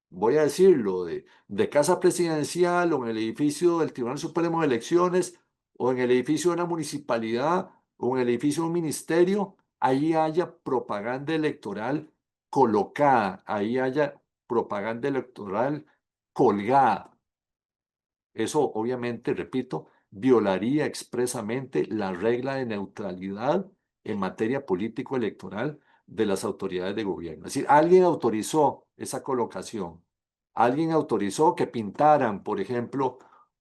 voy a decirlo, de Casa Presidencial, o en el edificio del Tribunal Supremo de Elecciones, o en el edificio de una municipalidad, o en el edificio de un ministerio, ahí haya propaganda electoral colocada, ahí haya propaganda electoral colgada. Eso, obviamente, repito, violaría expresamente la regla de neutralidad en materia político-electoral de las autoridades de gobierno. Es decir, alguien autorizó esa colocación, alguien autorizó que pintaran, por ejemplo,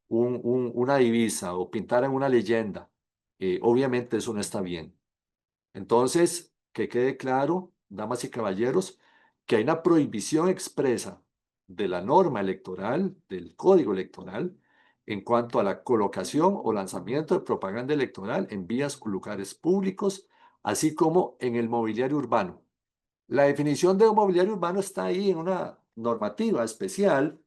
una divisa o pintaran una leyenda. Obviamente eso no está bien. Entonces, que quede claro, damas y caballeros, que hay una prohibición expresa de la norma electoral, del código electoral, en cuanto a la colocación o lanzamiento de propaganda electoral en vías o lugares públicos, así como en el mobiliario urbano. La definición de mobiliario urbano está ahí en una normativa especial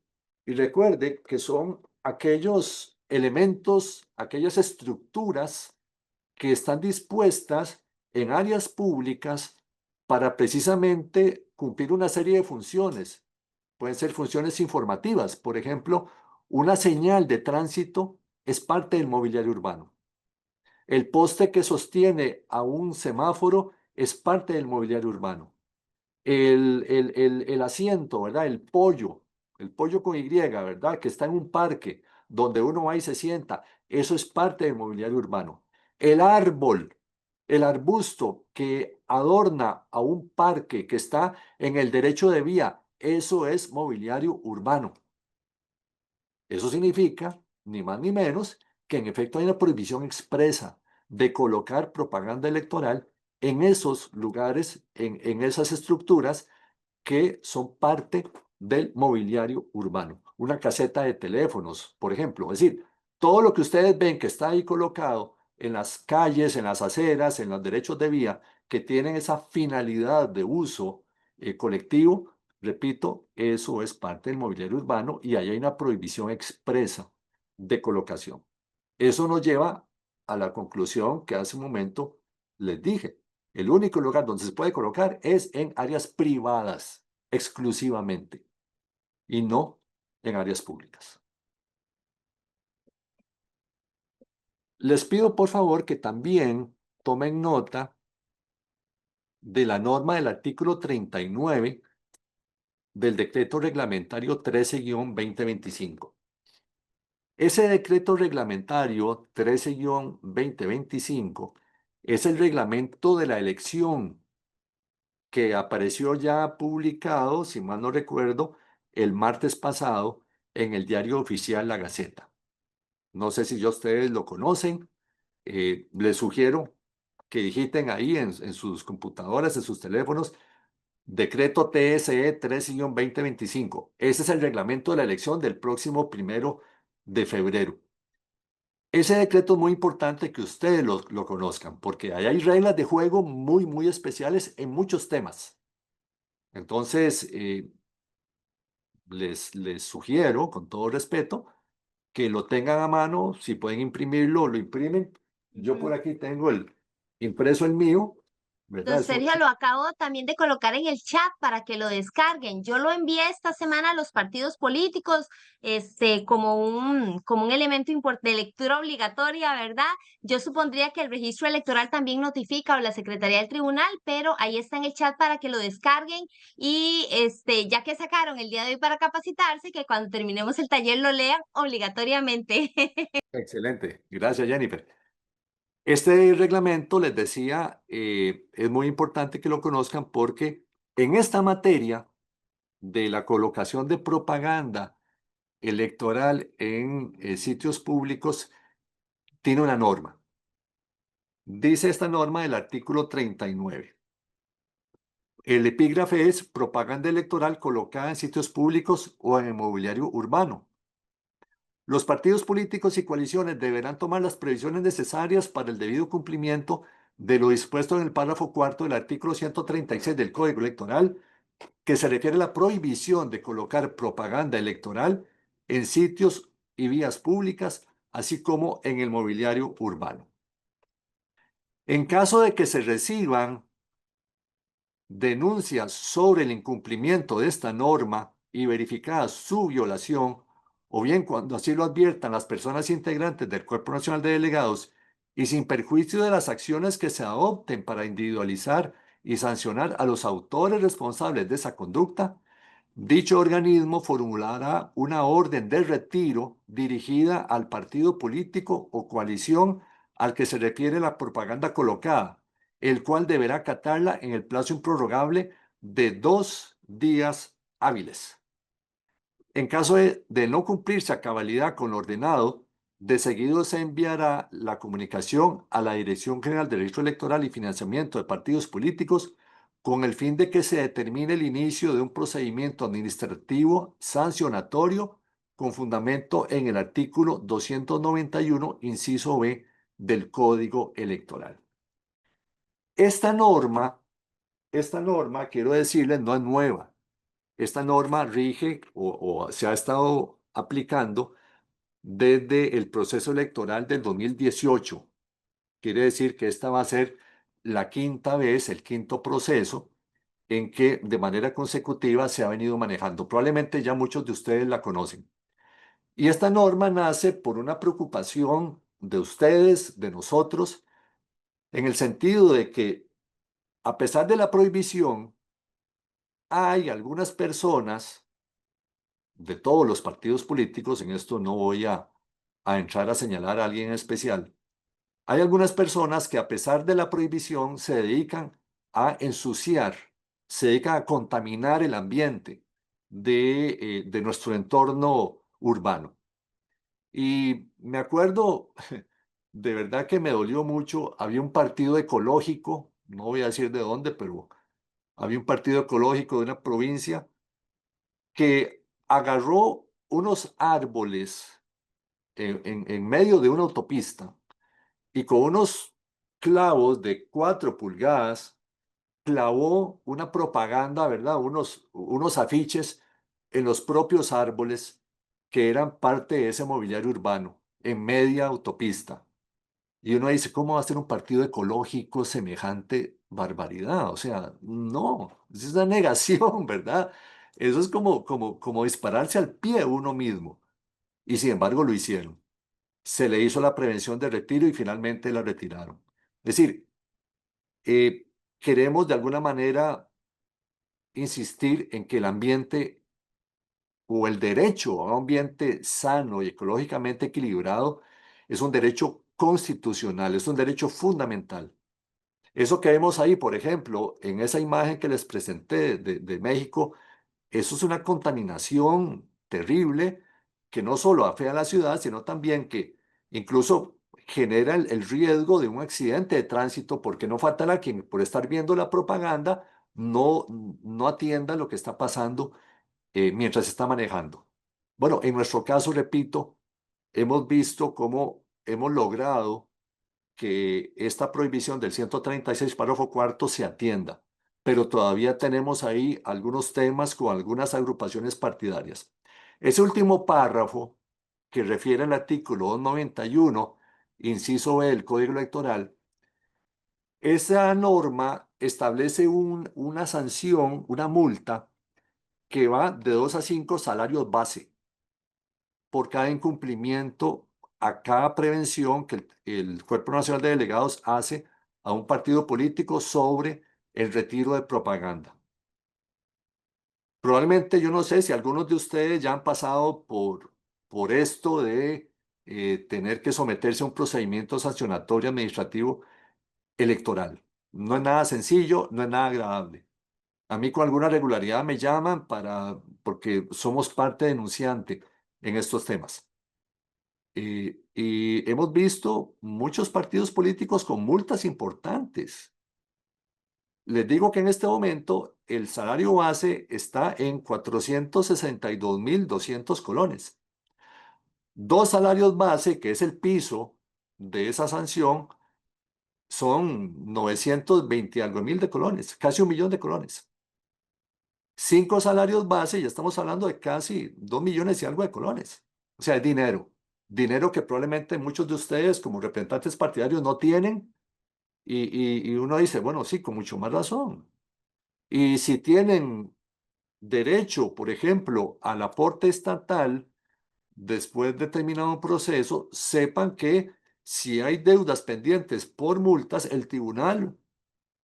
y recuerde que son aquellos elementos, aquellas estructuras que están dispuestas en áreas públicas para precisamente cumplir una serie de funciones. Pueden ser funciones informativas. Por ejemplo, una señal de tránsito es parte del mobiliario urbano. El poste que sostiene a un semáforo es parte del mobiliario urbano. El asiento, ¿verdad? El pollo con Y, ¿verdad? Que está en un parque donde uno va y se sienta. Eso es parte del mobiliario urbano. El árbol, el arbusto que adorna a un parque que está en el derecho de vía, eso es mobiliario urbano. Eso significa, ni más ni menos, que en efecto hay una prohibición expresa de colocar propaganda electoral en esos lugares, en esas estructuras que son parte del mobiliario urbano. Una caseta de teléfonos, por ejemplo. Es decir, todo lo que ustedes ven que está ahí colocado en las calles, en las aceras, en los derechos de vía, que tienen esa finalidad de uso colectivo, repito, eso es parte del mobiliario urbano y ahí hay una prohibición expresa de colocación. Eso nos lleva a la conclusión que hace un momento les dije. El único lugar donde se puede colocar es en áreas privadas exclusivamente y no en áreas públicas. Les pido por favor que también tomen nota de la norma del artículo 39 del decreto reglamentario 13-2025. Ese decreto reglamentario 13-2025 es el reglamento de la elección que apareció ya publicado, si mal no recuerdo, el martes pasado en el diario oficial La Gaceta. No sé si ya ustedes lo conocen. Les sugiero que digiten ahí en sus computadoras, en sus teléfonos, decreto TSE 13-2025. Ese es el reglamento de la elección del próximo 1 de febrero. Ese decreto es muy importante que ustedes lo conozcan, porque ahí hay reglas de juego muy, muy especiales en muchos temas. Entonces, les sugiero, con todo respeto, que lo tengan a mano. Si pueden imprimirlo, lo imprimen. Yo por aquí tengo el impreso el mío, ¿verdad? Don Eso, Sergio, lo acabo también de colocar en el chat para que lo descarguen. Yo lo envié esta semana a los partidos políticos, como un elemento de lectura obligatoria, ¿verdad? Yo supondría que el registro electoral también notifica o la Secretaría del Tribunal, pero ahí está en el chat para que lo descarguen y ya que sacaron el día de hoy para capacitarse, que cuando terminemos el taller lo lean obligatoriamente. excelente. Gracias, Jennifer. Este reglamento, les decía, es muy importante que lo conozcan porque en esta materia de la colocación de propaganda electoral en sitios públicos, tiene una norma. Dice esta norma del artículo 39. El epígrafe es propaganda electoral colocada en sitios públicos o en el mobiliario urbano. Los partidos políticos y coaliciones deberán tomar las previsiones necesarias para el debido cumplimiento de lo dispuesto en el párrafo cuarto del artículo 136 del Código Electoral, que se refiere a la prohibición de colocar propaganda electoral en sitios y vías públicas, así como en el mobiliario urbano. En caso de que se reciban denuncias sobre el incumplimiento de esta norma y verificada su violación, o bien cuando así lo adviertan las personas integrantes del Cuerpo Nacional de Delegados y sin perjuicio de las acciones que se adopten para individualizar y sancionar a los autores responsables de esa conducta, dicho organismo formulará una orden de retiro dirigida al partido político o coalición al que se refiere la propaganda colocada, el cual deberá acatarla en el plazo improrrogable de 2 días hábiles. En caso de no cumplirse a cabalidad con lo ordenado, de seguido se enviará la comunicación a la Dirección General de Registro Electoral y Financiamiento de Partidos Políticos con el fin de que se determine el inicio de un procedimiento administrativo sancionatorio con fundamento en el artículo 291, inciso B del Código Electoral. Esta norma, quiero decirles, no es nueva. Esta norma rige o se ha estado aplicando desde el proceso electoral del 2018. Quiere decir que esta va a ser la quinta vez, el quinto proceso en que de manera consecutiva se ha venido manejando. Probablemente ya muchos de ustedes la conocen. Y esta norma nace por una preocupación de ustedes, de nosotros, en el sentido de que a pesar de la prohibición, hay algunas personas de todos los partidos políticos, en esto no voy a entrar a señalar a alguien en especial, hay algunas personas que a pesar de la prohibición se dedican a ensuciar, se dedican a contaminar el ambiente de nuestro entorno urbano. Y me acuerdo, de verdad que me dolió mucho, había un partido ecológico, no voy a decir de dónde, pero había un partido ecológico de una provincia que agarró unos árboles en medio de una autopista y con unos clavos de 4 pulgadas clavó una propaganda, ¿verdad? Unos afiches en los propios árboles que eran parte de ese mobiliario urbano, en media autopista. Y uno dice, ¿cómo va a ser un partido ecológico semejante barbaridad? O sea, no, es una negación, ¿verdad? Eso es como dispararse al pie uno mismo. Y sin embargo lo hicieron. Se le hizo la prevención de retiro y finalmente la retiraron. Es decir, eh, queremos de alguna manera insistir en que el ambiente o el derecho a un ambiente sano y ecológicamente equilibrado es un derecho constitucional, es un derecho fundamental. Eso que vemos ahí, por ejemplo, en esa imagen que les presenté de México, eso es una contaminación terrible que no solo afea a la ciudad, sino también que incluso genera el riesgo de un accidente de tránsito, porque no faltará quien por estar viendo la propaganda no atienda lo que está pasando mientras se está manejando. Bueno, en nuestro caso, repito, hemos visto cómo hemos logrado que esta prohibición del 136 párrafo cuarto se atienda, pero todavía tenemos ahí algunos temas con algunas agrupaciones partidarias. Ese último párrafo que refiere al artículo 291, inciso B del Código Electoral, esa norma establece una sanción, una multa que va de 2 a 5 salarios base por cada incumplimiento a cada prevención que el Cuerpo Nacional de Delegados hace a un partido político sobre el retiro de propaganda. Probablemente yo no sé si algunos de ustedes ya han pasado por esto de tener que someterse a un procedimiento sancionatorio administrativo electoral. No es nada sencillo, no es nada agradable. A mí con alguna regularidad me llaman porque somos parte denunciante en estos temas. Y hemos visto muchos partidos políticos con multas importantes. Les digo que en este momento el salario base está en 462.200 colones. Dos salarios base, que es el piso de esa sanción, son 920 algo mil de colones, casi 1 millón de colones. 5 salarios base, ya estamos hablando de casi 2 millones y algo de colones. O sea, es dinero. Dinero que probablemente muchos de ustedes como representantes partidarios no tienen y uno dice, bueno, sí, con mucho más razón. Y si tienen derecho, por ejemplo, al aporte estatal después de terminado un proceso, sepan que si hay deudas pendientes por multas, el tribunal,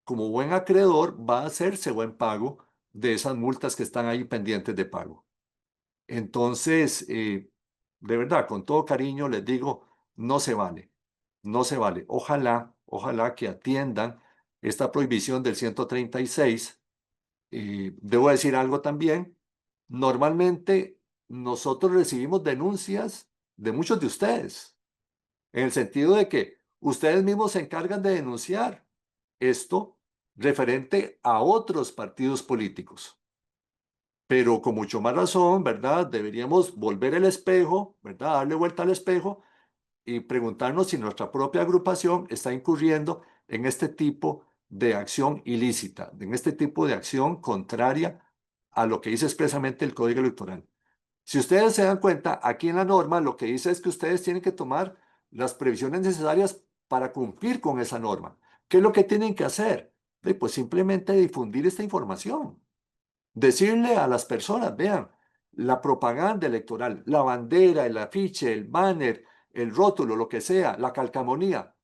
como buen acreedor, va a hacerse buen pago de esas multas que están ahí pendientes de pago. Entonces, de verdad, con todo cariño les digo, no se vale, no se vale. Ojalá que atiendan esta prohibición del 136. Debo decir algo también. Normalmente nosotros recibimos denuncias de muchos de ustedes, en el sentido de que ustedes mismos se encargan de denunciar esto referente a otros partidos políticos. Pero con mucho más razón, ¿verdad? Deberíamos volver el espejo, ¿verdad? Darle vuelta al espejo y preguntarnos si nuestra propia agrupación está incurriendo en este tipo de acción ilícita, en este tipo de acción contraria a lo que dice expresamente el Código Electoral. Si ustedes se dan cuenta, aquí en la norma lo que dice es que ustedes tienen que tomar las previsiones necesarias para cumplir con esa norma. ¿Qué es lo que tienen que hacer? Pues simplemente difundir esta información. Decirle a las personas, vean, la propaganda electoral, la bandera, el afiche, el banner, el rótulo, lo que sea, la calcamonía,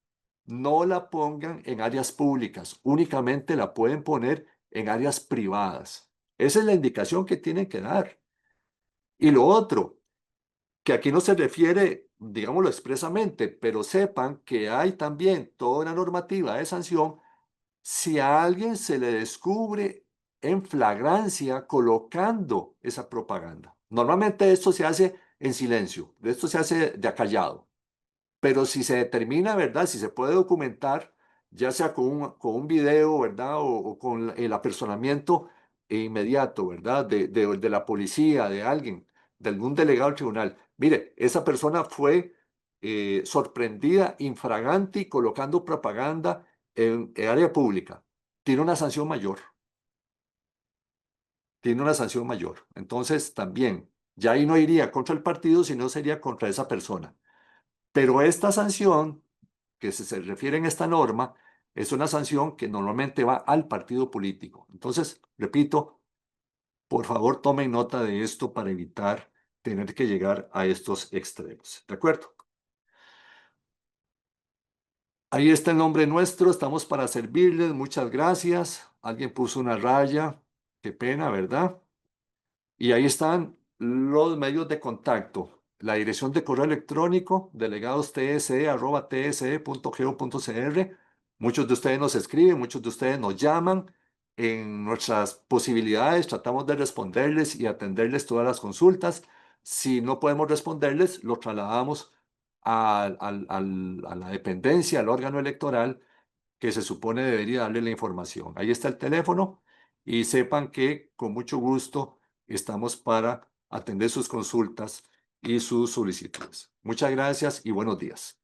no la pongan en áreas públicas, únicamente la pueden poner en áreas privadas. Esa es la indicación que tienen que dar. Y lo otro, que aquí no se refiere, digámoslo expresamente, pero sepan que hay también toda una normativa de sanción si a alguien se le descubre en flagrancia colocando esa propaganda. Normalmente esto se hace en silencio, esto se hace de acallado, pero si se determina, ¿verdad? Si se puede documentar, ya sea con un video, ¿verdad? O con el apersonamiento inmediato, ¿verdad? De la policía, de alguien, de algún delegado del tribunal. Mire, esa persona fue sorprendida infraganti colocando propaganda en área pública. Tiene una sanción mayor, tiene una sanción mayor. Entonces, también, ya ahí no iría contra el partido, sino sería contra esa persona. Pero esta sanción que se refiere en esta norma es una sanción que normalmente va al partido político. Entonces, repito, por favor tomen nota de esto para evitar tener que llegar a estos extremos. ¿De acuerdo? Ahí está el nombre nuestro, estamos para servirles, muchas gracias. Alguien puso una raya, qué pena, ¿verdad? Y ahí están los medios de contacto. La dirección de correo electrónico, delegadostse@tse.go.cr. Muchos de ustedes nos escriben, muchos de ustedes nos llaman. En nuestras posibilidades tratamos de responderles y atenderles todas las consultas. Si no podemos responderles, lo trasladamos a la dependencia, al órgano electoral que se supone debería darle la información. Ahí está el teléfono y sepan que con mucho gusto estamos para atender sus consultas y sus solicitudes. Muchas gracias y buenos días.